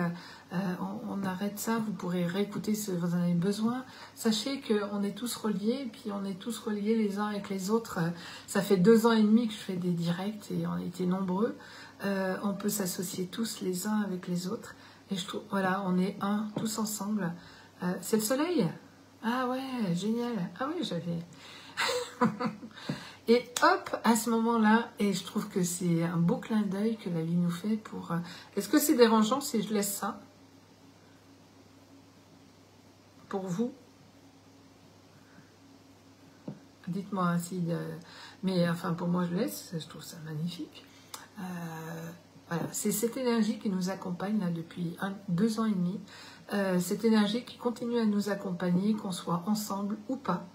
on arrête ça, vous pourrez réécouter ce que vous en avez besoin. Sachez qu'on est tous reliés, puis on est tous reliés les uns avec les autres. Ça fait 2 ans et demi que je fais des directs et on a été nombreux. On peut s'associer tous les uns avec les autres. Et je trouve, voilà, on est un, tous ensemble. C'est le soleil? Ah ouais, génial. Ah oui, j'avais... Et hop, à ce moment-là, et je trouve que c'est un beau clin d'œil que la vie nous fait pour... Est-ce que c'est dérangeant si je laisse ça? Pour vous? Dites-moi si... mais enfin, pour moi, je laisse, je trouve ça magnifique. Voilà, c'est cette énergie qui nous accompagne là depuis 2 ans et demi. Cette énergie qui continue à nous accompagner, qu'on soit ensemble ou pas.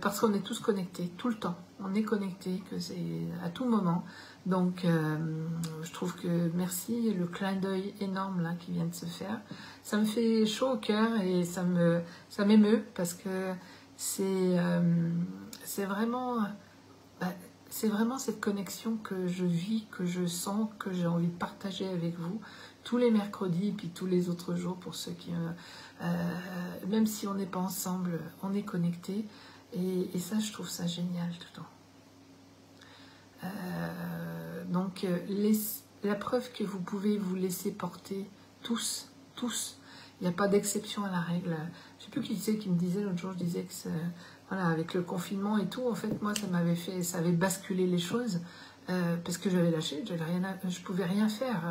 Parce qu'on est tous connectés, tout le temps. On est connectés, que c'est à tout moment. Donc, je trouve que merci, le clin d'œil énorme là qui vient de se faire. Ça me fait chaud au cœur et ça m'émeut parce que c'est vraiment cette connexion que je vis, que je sens, que j'ai envie de partager avec vous tous les mercredis et puis tous les autres jours pour ceux qui... même si on n'est pas ensemble, on est connectés. Et ça, je trouve ça génial tout le temps. Donc, la preuve que vous pouvez vous laisser porter, tous, il n'y a pas d'exception à la règle. Je ne sais plus qui c'est qui me disait, l'autre jour, je disais que voilà, avec le confinement et tout, en fait, moi, ça avait basculé les choses, parce que j'avais lâché, je ne pouvais rien faire.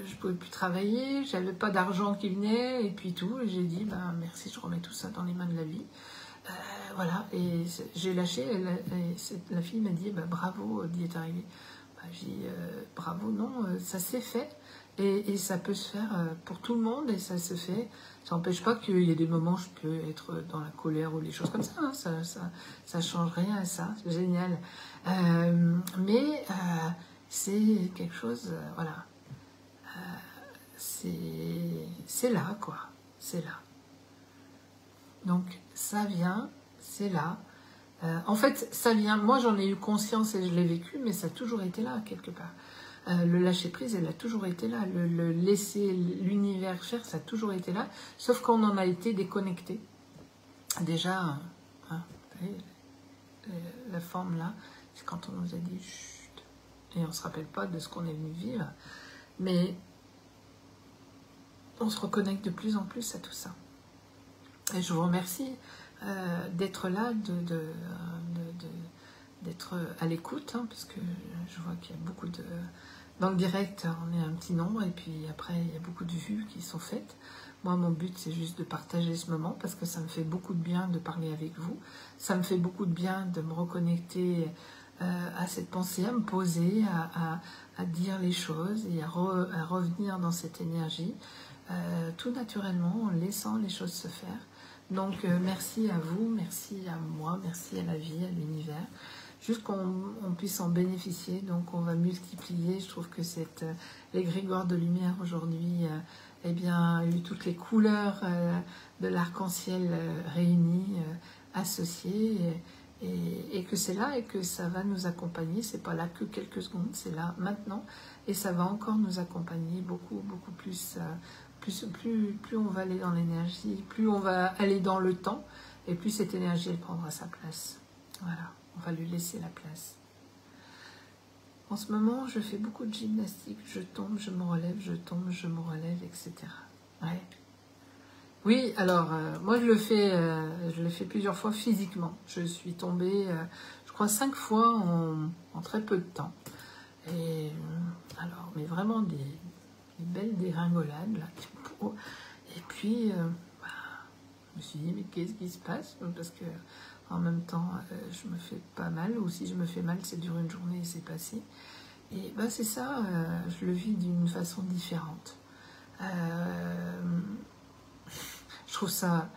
Je ne pouvais plus travailler, j'avais pas d'argent qui venait, et puis tout. Et j'ai dit, ben, merci, je remets tout ça dans les mains de la vie. Voilà, et j'ai lâché, et la fille m'a dit, ben, bravo d'y être arrivé. Ben, j'ai dit, bravo, non, ça s'est fait, et ça peut se faire pour tout le monde, et ça se fait. Ça n'empêche pas qu'il y ait des moments où je peux être dans la colère ou des choses comme ça, hein, ça change rien à ça, c'est génial. Mais c'est quelque chose, voilà. C'est là, quoi. C'est là. Donc, ça vient, c'est là. En fait, ça vient, moi j'en ai eu conscience et je l'ai vécu, mais ça a toujours été là, quelque part. Le lâcher-prise, elle a toujours été là. Le laisser l'univers faire, ça a toujours été là. Sauf qu'on en a été déconnecté. Déjà, hein, vous voyez, la forme là, c'est quand on nous a dit chut, et on ne se rappelle pas de ce qu'on est venu vivre. Mais on se reconnecte de plus en plus à tout ça. Et je vous remercie d'être là, d'être à l'écoute, hein, parce que je vois qu'il y a beaucoup de... Dans le direct, on est un petit nombre, et puis après, il y a beaucoup de vues qui sont faites. Moi, mon but, c'est juste de partager ce moment, parce que ça me fait beaucoup de bien de parler avec vous. Ça me fait beaucoup de bien de me reconnecter à cette pensée, à me poser, à dire les choses, et à revenir dans cette énergie, tout naturellement, en laissant les choses se faire. Donc, merci à vous, merci à moi, merci à la vie, à l'univers. Juste qu'on puisse en bénéficier, donc on va multiplier. Je trouve que l'égrégore de lumière aujourd'hui, eh bien, a eu toutes les couleurs de l'arc-en-ciel réunies, associées, et que c'est là et que ça va nous accompagner. C'est pas là que quelques secondes, c'est là maintenant et ça va encore nous accompagner beaucoup plus. Plus on va aller dans l'énergie, plus on va aller dans le temps et plus cette énergie elle prendra sa place. Voilà, on va lui laisser la place. En ce moment, je fais beaucoup de gymnastique. Je tombe, je me relève, je tombe, je me relève, etc. Ouais. Oui, alors, moi, je le fais plusieurs fois physiquement. Je suis tombée, je crois, 5 fois en très peu de temps. Et alors, mais vraiment des belles déringolades, là. Et puis, je me suis dit, mais qu'est-ce qui se passe? Parce que en même temps, je me fais pas mal, ou si je me fais mal, c'est dure une journée et c'est passé. Et ben c'est ça, je le vis d'une façon différente. Je trouve ça,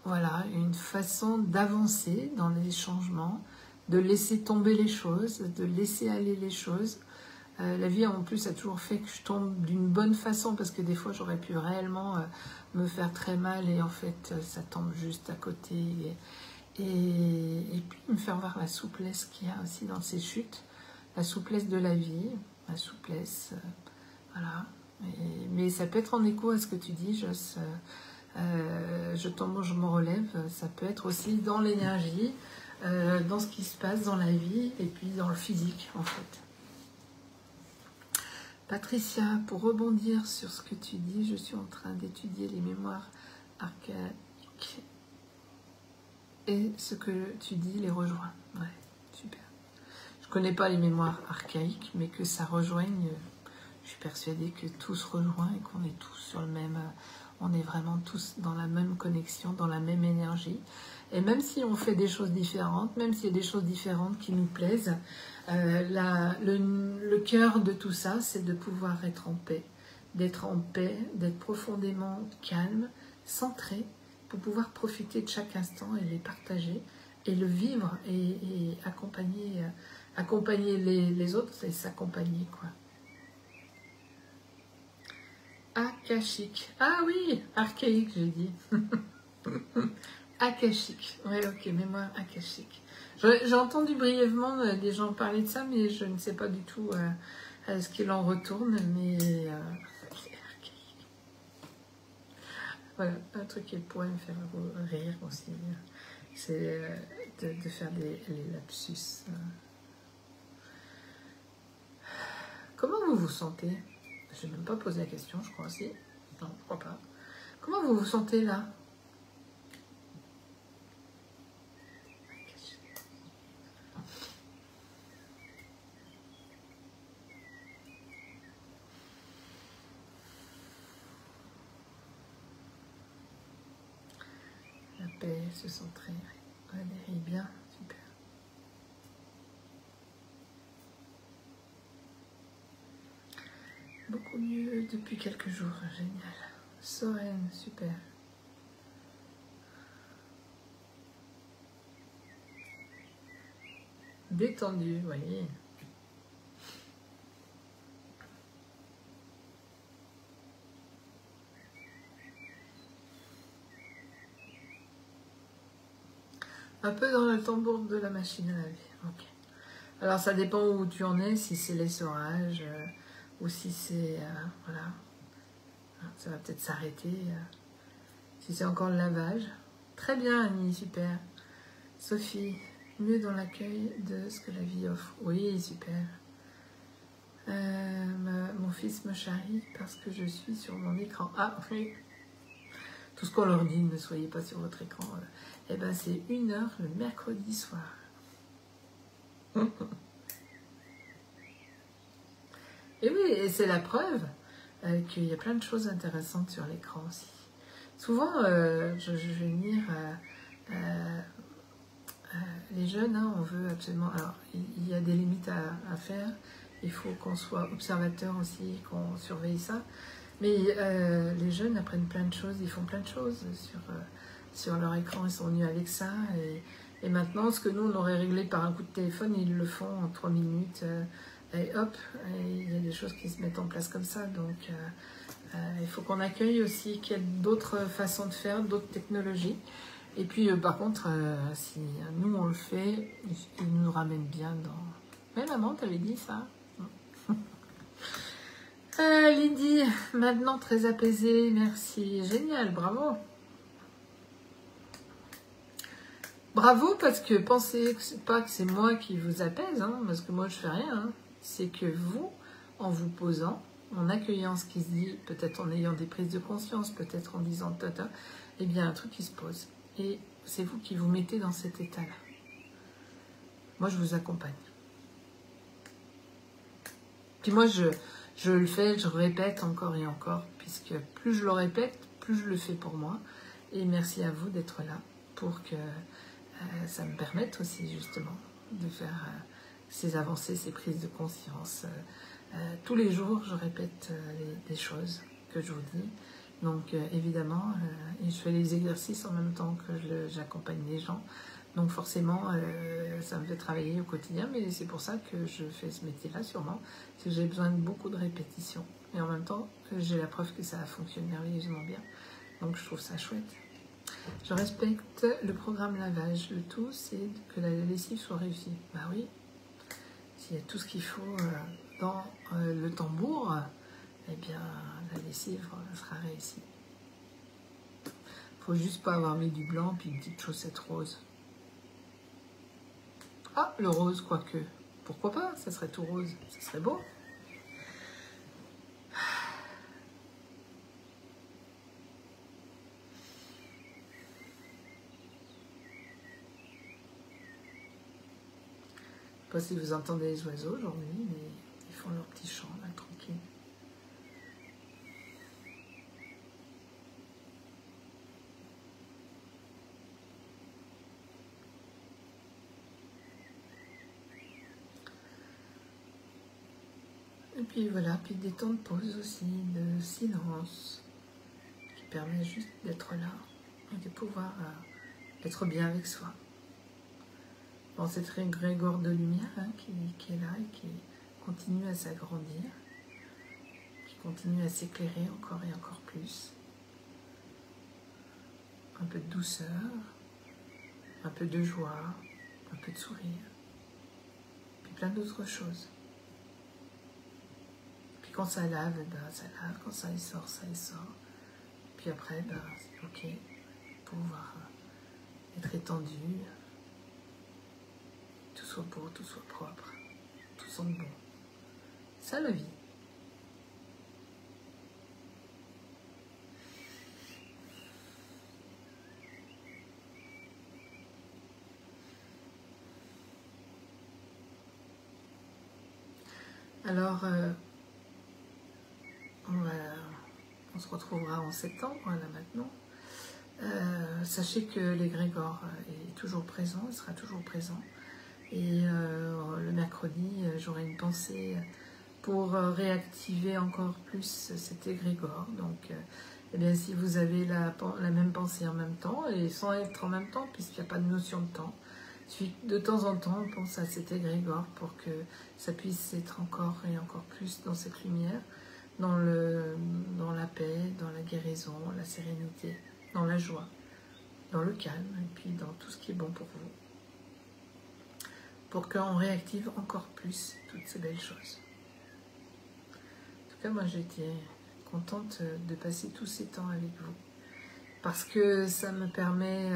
voilà, une façon d'avancer dans les changements, de laisser tomber les choses, de laisser aller les choses. La vie, en plus, a toujours fait que je tombe d'une bonne façon, parce que des fois, j'aurais pu réellement me faire très mal, et en fait, ça tombe juste à côté. Et puis, me faire voir la souplesse qu'il y a aussi dans ces chutes, la souplesse de la vie, la souplesse, voilà. Mais ça peut être en écho à ce que tu dis, Joss. Je tombe, je me relève, ça peut être aussi dans l'énergie, dans ce qui se passe dans la vie, et puis dans le physique, en fait. Patricia, pour rebondir sur ce que tu dis, je suis en train d'étudier les mémoires archaïques et ce que tu dis les rejoint. Ouais, super. Je ne connais pas les mémoires archaïques, mais que ça rejoigne, je suis persuadée que tout se rejoint et qu'on est tous sur le même... On est vraiment tous dans la même connexion, dans la même énergie. Et même si on fait des choses différentes, même s'il y a des choses différentes qui nous plaisent, le cœur de tout ça, c'est de pouvoir être en paix, d'être profondément calme, centré, pour pouvoir profiter de chaque instant et les partager, et le vivre, et accompagner les autres, et s'accompagner, quoi. Akashique. Ah oui, archaïque, j'ai dit. Akashique. Ouais, ok, mémoire akashique. J'ai entendu brièvement des gens parler de ça, mais je ne sais pas du tout ce qu'il en retourne, mais archaïque. Voilà, un truc qui pourrait me faire rire aussi, c'est de faire les lapsus. Comment vous vous sentez? Je n'ai même pas posé la question, je crois aussi. Non, je crois pas. Comment vous vous sentez là? La paix, se centrer. Valérie, bien, super. Beaucoup mieux depuis quelques jours, génial. Soren, super. Détendu, voyez. Un peu dans le tambour de la machine à laver. Ok. Alors ça dépend où tu en es, si c'est l'essorage ou si c'est... voilà. Ça va peut-être s'arrêter. Si c'est encore le lavage. Très bien Annie, super. Sophie, mieux dans l'accueil de ce que la vie offre. Oui, super. Mon fils me charrie parce que je suis sur mon écran. Ah oui. Tout ce qu'on leur dit, ne soyez pas sur votre écran. Eh ben c'est 1 heure le mercredi soir. Et oui, et c'est la preuve qu'il y a plein de choses intéressantes sur l'écran aussi. Souvent, je vais venir... les jeunes, hein, on veut absolument... Alors, il y a des limites à faire. Il faut qu'on soit observateur aussi, qu'on surveille ça. Mais les jeunes apprennent plein de choses, ils font plein de choses sur leur écran. Ils sont venus avec ça. Et maintenant, ce que nous, on aurait réglé par un coup de téléphone, ils le font en 3 minutes. Et hop, il y a des choses qui se mettent en place comme ça. Donc, il faut qu'on accueille aussi qu'il y a d'autres façons de faire, d'autres technologies. Et puis, par contre, si nous, on le fait, il nous ramène bien dans... Mais maman, t'avais dit ça? Lydie, maintenant très apaisée, merci. Génial, bravo. Bravo, parce que pensez pas que c'est moi qui vous apaise, hein, parce que moi, je fais rien. Hein. C'est que vous, en vous posant, en accueillant ce qui se dit, peut-être en ayant des prises de conscience, peut-être en disant tata, eh bien, un truc qui se pose. Et c'est vous qui vous mettez dans cet état-là. Moi, je vous accompagne. Puis moi, je le fais, je répète encore et encore, puisque plus je le répète, plus je le fais pour moi. Et merci à vous d'être là pour que ça me permette aussi, justement, de faire ces avancées, ces prises de conscience. Tous les jours, je répète des choses que je vous dis. Donc, évidemment, et je fais les exercices en même temps que j'accompagne les gens. Donc, forcément, ça me fait travailler au quotidien, mais c'est pour ça que je fais ce métier-là, sûrement. C'est que j'ai besoin de beaucoup de répétitions. Et en même temps, j'ai la preuve que ça fonctionne merveilleusement bien. Donc, je trouve ça chouette. Je respecte le programme lavage. Le tout, c'est que la lessive soit réussie. Bah oui, s'il y a tout ce qu'il faut dans le tambour, eh bien, la lessive sera réussie. Faut juste pas avoir mis du blanc puis une petite chaussette rose. Ah, le rose, quoique. Pourquoi pas? Ça serait tout rose. Ça serait beau. Je ne sais pas si vous entendez les oiseaux aujourd'hui, mais ils font leur petit chant, là, tranquille. Et puis voilà, puis des temps de pause aussi, de silence, qui permet juste d'être là et de pouvoir être bien avec soi. Bon, c'est très Grégor de lumière hein, qui est là et qui continue à s'agrandir, qui continue à s'éclairer encore et encore plus. Un peu de douceur, un peu de joie, un peu de sourire, puis plein d'autres choses. Puis quand ça lave, ben, ça lave, quand ça essort, ça essort. Puis après, ben, c'est ok, pouvoir être étendu, tout soit beau, tout soit propre, tout sente bon. Ça la vie. Alors, on se retrouvera en septembre, là maintenant. Sachez que l'égrégore est toujours présent, il sera toujours présent. Et le mercredi, j'aurai une pensée pour réactiver encore plus cet égrégore. Donc, eh bien, si vous avez la même pensée en même temps, et sans être en même temps, puisqu'il n'y a pas de notion de temps, de temps en temps, on pense à cet égrégore pour que ça puisse être encore et encore plus dans cette lumière, dans la paix, dans la guérison, la sérénité, dans la joie, dans le calme, et puis dans tout ce qui est bon pour vous. Pour qu'on réactive encore plus toutes ces belles choses. En tout cas, moi, j'étais contente de passer tous ces temps avec vous. Parce que ça me permet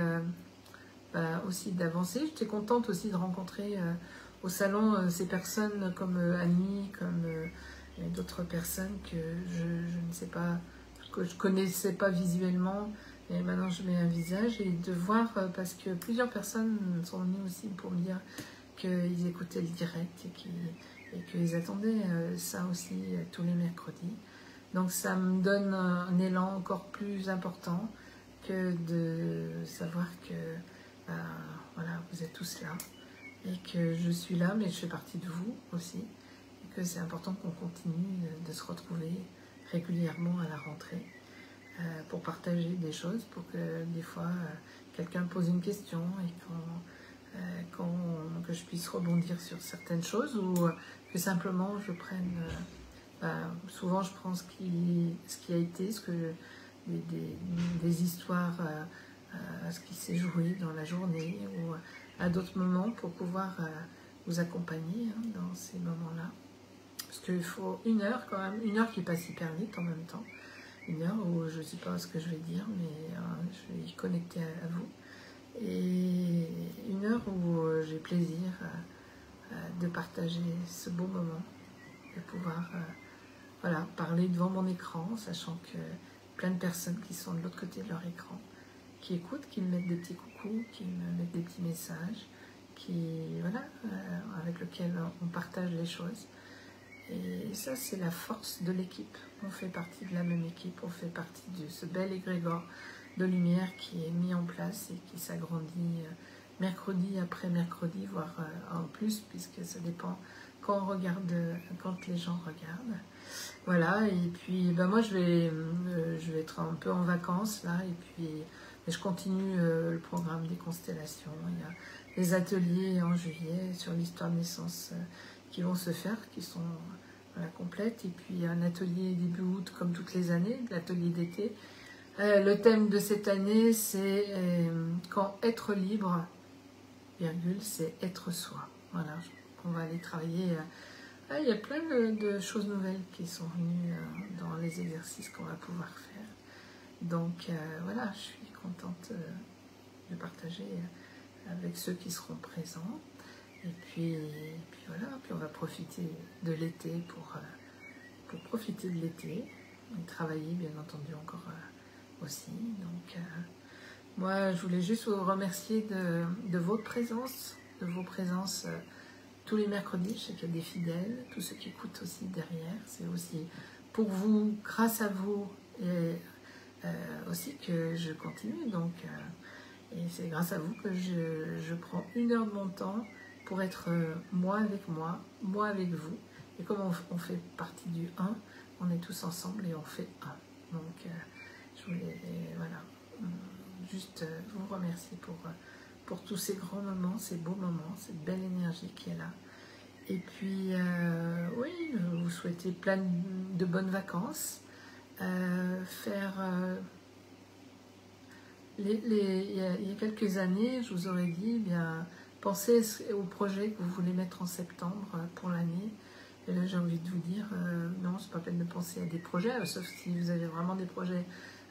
aussi d'avancer. J'étais contente aussi de rencontrer au salon ces personnes comme Annie, comme d'autres personnes que je ne sais pas, que je connaissais pas visuellement. Et maintenant, je mets un visage et de voir, parce que plusieurs personnes sont venues aussi pour me dire qu'ils écoutaient le direct et qu'ils attendaient ça aussi tous les mercredis. Donc ça me donne un élan encore plus important que de savoir que voilà, vous êtes tous là et que je suis là, mais je fais partie de vous aussi. Et que c'est important qu'on continue de se retrouver régulièrement à la rentrée pour partager des choses, pour que des fois quelqu'un pose une question et que je puisse rebondir sur certaines choses ou que simplement je prenne, souvent je prends ce qui a été, des histoires à ce qui s'est joué dans la journée ou à d'autres moments pour pouvoir vous accompagner dans ces moments-là. Parce qu'il faut 1 heure quand même, 1 heure qui passe hyper vite en même temps. 1 heure où je ne sais pas ce que je vais dire, mais je vais y connecter à vous. Et 1 heure où j'ai plaisir de partager ce beau moment, de pouvoir voilà, parler devant mon écran, sachant que plein de personnes qui sont de l'autre côté de leur écran, qui écoutent, qui me mettent des petits coucous, qui me mettent des petits messages, voilà, avec lesquels on partage les choses. Et ça, c'est la force de l'équipe. On fait partie de la même équipe, on fait partie de ce bel égrégore de lumière qui est mis en place et qui s'agrandit mercredi après mercredi, voire en plus, puisque ça dépend quand on regarde, quand les gens regardent. Voilà, et puis ben moi je vais être un peu en vacances là, et puis je continue le programme des constellations. Il y a les ateliers en juillet sur l'histoire de naissance qui vont se faire, qui sont voilà, complètes, et puis un atelier début août comme toutes les années, l'atelier d'été. Le thème de cette année c'est quand être libre, virgule, c'est être soi. Voilà, on va aller travailler. Il y a plein de choses nouvelles qui sont venues dans les exercices qu'on va pouvoir faire. Donc voilà, je suis contente de partager avec ceux qui seront présents. Et puis voilà, puis on va profiter de l'été pour profiter de l'été et travailler bien entendu encore aussi. Donc moi je voulais juste vous remercier de votre présence, de vos présences tous les mercredis. Je sais qu'il y a des fidèles, tous ceux qui écoutent aussi derrière. C'est aussi pour vous, grâce à vous et aussi que je continue. Donc et c'est grâce à vous que je prends 1 heure de mon temps pour être moi avec vous. Et comme on fait partie du 1, on est tous ensemble et on fait 1. Donc je voulais voilà, juste vous remercier pour tous ces grands moments, ces beaux moments, cette belle énergie qui est là. Et puis oui, vous souhaitez plein de bonnes vacances, il y a quelques années, je vous aurais dit, eh bien, pensez au projet que vous voulez mettre en septembre pour l'année. Et là, j'ai envie de vous dire, non, c'est pas peine de penser à des projets, sauf si vous avez vraiment des projets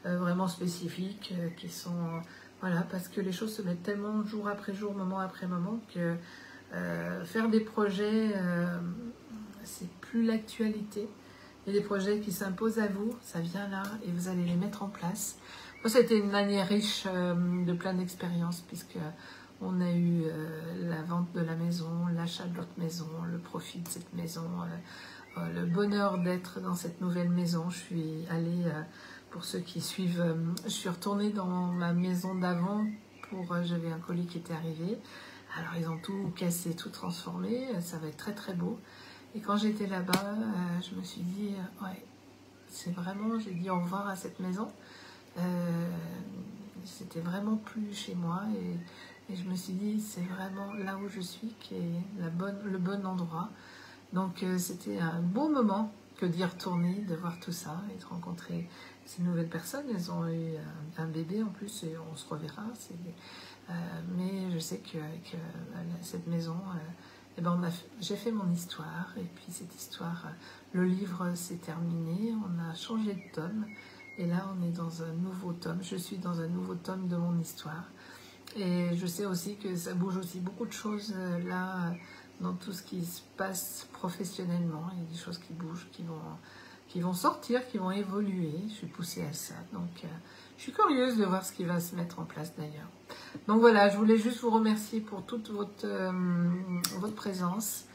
vraiment spécifiques qui sont... voilà, parce que les choses se mettent tellement jour après jour, moment après moment, que faire des projets, c'est plus l'actualité. Il y a des projets qui s'imposent à vous, ça vient là, et vous allez les mettre en place. Moi, ça a été une année riche de plein d'expériences, puisque on a eu la vente de la maison, l'achat de l'autre maison, le profit de cette maison, le bonheur d'être dans cette nouvelle maison. Je suis allée, pour ceux qui suivent, je suis retournée dans ma maison d'avant, j'avais un colis qui était arrivé. Alors, ils ont tout cassé, tout transformé, ça va être très très beau. Et quand j'étais là-bas, je me suis dit, ouais, c'est vraiment, j'ai dit au revoir à cette maison. C'était vraiment plus chez moi et je me suis dit c'est vraiment là où je suis qui est le bon endroit. Donc c'était un beau moment que d'y retourner, de voir tout ça et de rencontrer ces nouvelles personnes. Elles ont eu un bébé en plus et on se reverra. Mais je sais qu'avec cette maison, eh ben j'ai fait mon histoire et puis cette histoire, le livre s'est terminé, on a changé de tome. Et là, on est dans un nouveau tome. Je suis dans un nouveau tome de mon histoire. Et je sais aussi que ça bouge aussi beaucoup de choses là, dans tout ce qui se passe professionnellement. Il y a des choses qui bougent, qui vont sortir, qui vont évoluer. Je suis poussée à ça. Donc, je suis curieuse de voir ce qui va se mettre en place d'ailleurs. Donc voilà, je voulais juste vous remercier pour toute votre présence,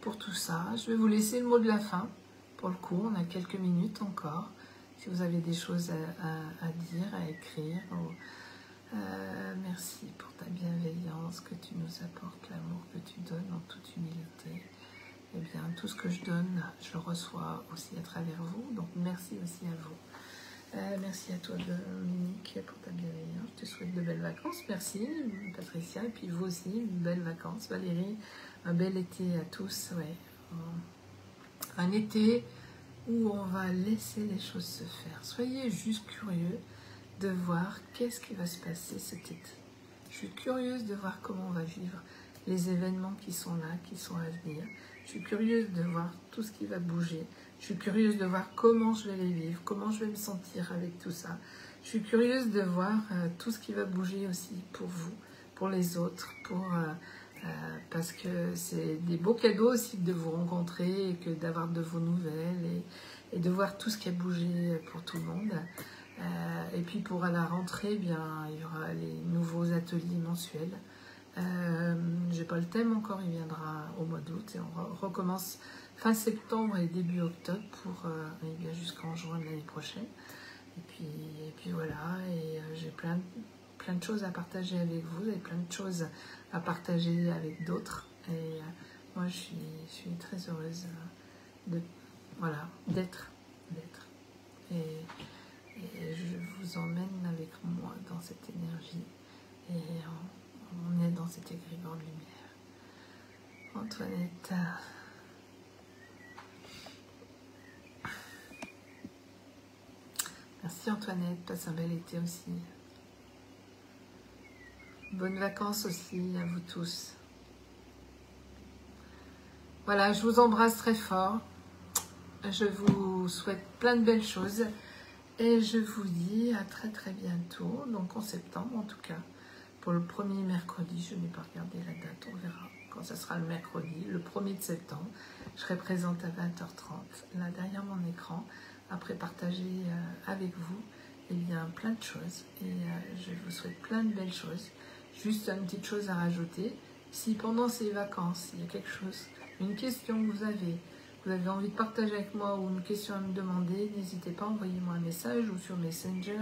pour tout ça. Je vais vous laisser le mot de la fin. Pour le coup, on a quelques minutes encore. Si vous avez des choses à dire, à écrire. Merci pour ta bienveillance que tu nous apportes, l'amour que tu donnes en toute humilité. Eh bien, tout ce que je donne, je le reçois aussi à travers vous. Donc, merci aussi à vous. Merci à toi, Dominique, pour ta bienveillance. Je te souhaite de belles vacances. Merci, Patricia. Et puis vous aussi, une belle vacances. Valérie, un bel été à tous. Ouais. Un été où on va laisser les choses se faire. Soyez juste curieux de voir qu'est-ce qui va se passer cet été. Je suis curieuse de voir comment on va vivre les événements qui sont là, qui sont à venir. Je suis curieuse de voir tout ce qui va bouger. Je suis curieuse de voir comment je vais les vivre, comment je vais me sentir avec tout ça. Je suis curieuse de voir tout ce qui va bouger aussi pour vous, pour les autres, parce que c'est des beaux cadeaux aussi de vous rencontrer et que d'avoir de vos nouvelles et de voir tout ce qui a bougé pour tout le monde. Et puis pour la rentrée, bien, il y aura les nouveaux ateliers mensuels. J'ai pas le thème encore, il viendra au mois d'août et on recommence fin septembre et début octobre pour jusqu'en juin de l'année prochaine. Et puis voilà, et j'ai plein de choses à partager avec vous, et plein de choses à partager avec d'autres. Et moi je suis très heureuse d'être. Et je vous emmène avec moi dans cette énergie. Et on est dans cet égrégore de lumière. Antoinette. Merci Antoinette, passe un bel été aussi. Bonnes vacances aussi à vous tous. Voilà, je vous embrasse très fort. Je vous souhaite plein de belles choses. Et je vous dis à très très bientôt, donc en septembre en tout cas. Pour le premier mercredi, je n'ai pas regardé la date, on verra quand ça sera le mercredi, le 1er de septembre. Je serai présente à 20h30, là derrière mon écran, après partager avec vous plein de choses. Et je vous souhaite plein de belles choses. Juste une petite chose à rajouter, si pendant ces vacances, il y a quelque chose, une question que vous avez envie de partager avec moi ou une question à me demander, n'hésitez pas, envoyez-moi un message ou sur Messenger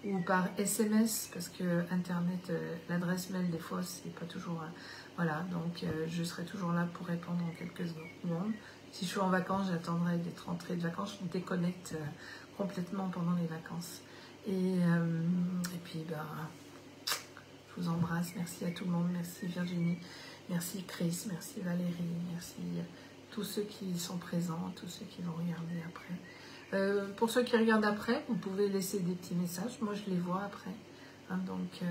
ou par SMS, parce que Internet, l'adresse mail, des fois, c'est pas toujours... voilà, donc je serai toujours là pour répondre en quelques secondes. Si je suis en vacances, j'attendrai d'être rentrée de vacances, je me déconnecte complètement pendant les vacances. Et puis, je vous embrasse, merci à tout le monde, merci Virginie, merci Chris, merci Valérie, merci tous ceux qui sont présents, tous ceux qui vont regarder après. Pour ceux qui regardent après, vous pouvez laisser des petits messages, moi je les vois après, hein, donc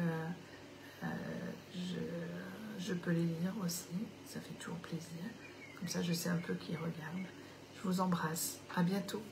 je peux les lire aussi, ça fait toujours plaisir, comme ça je sais un peu qui regarde. Je vous embrasse, à bientôt.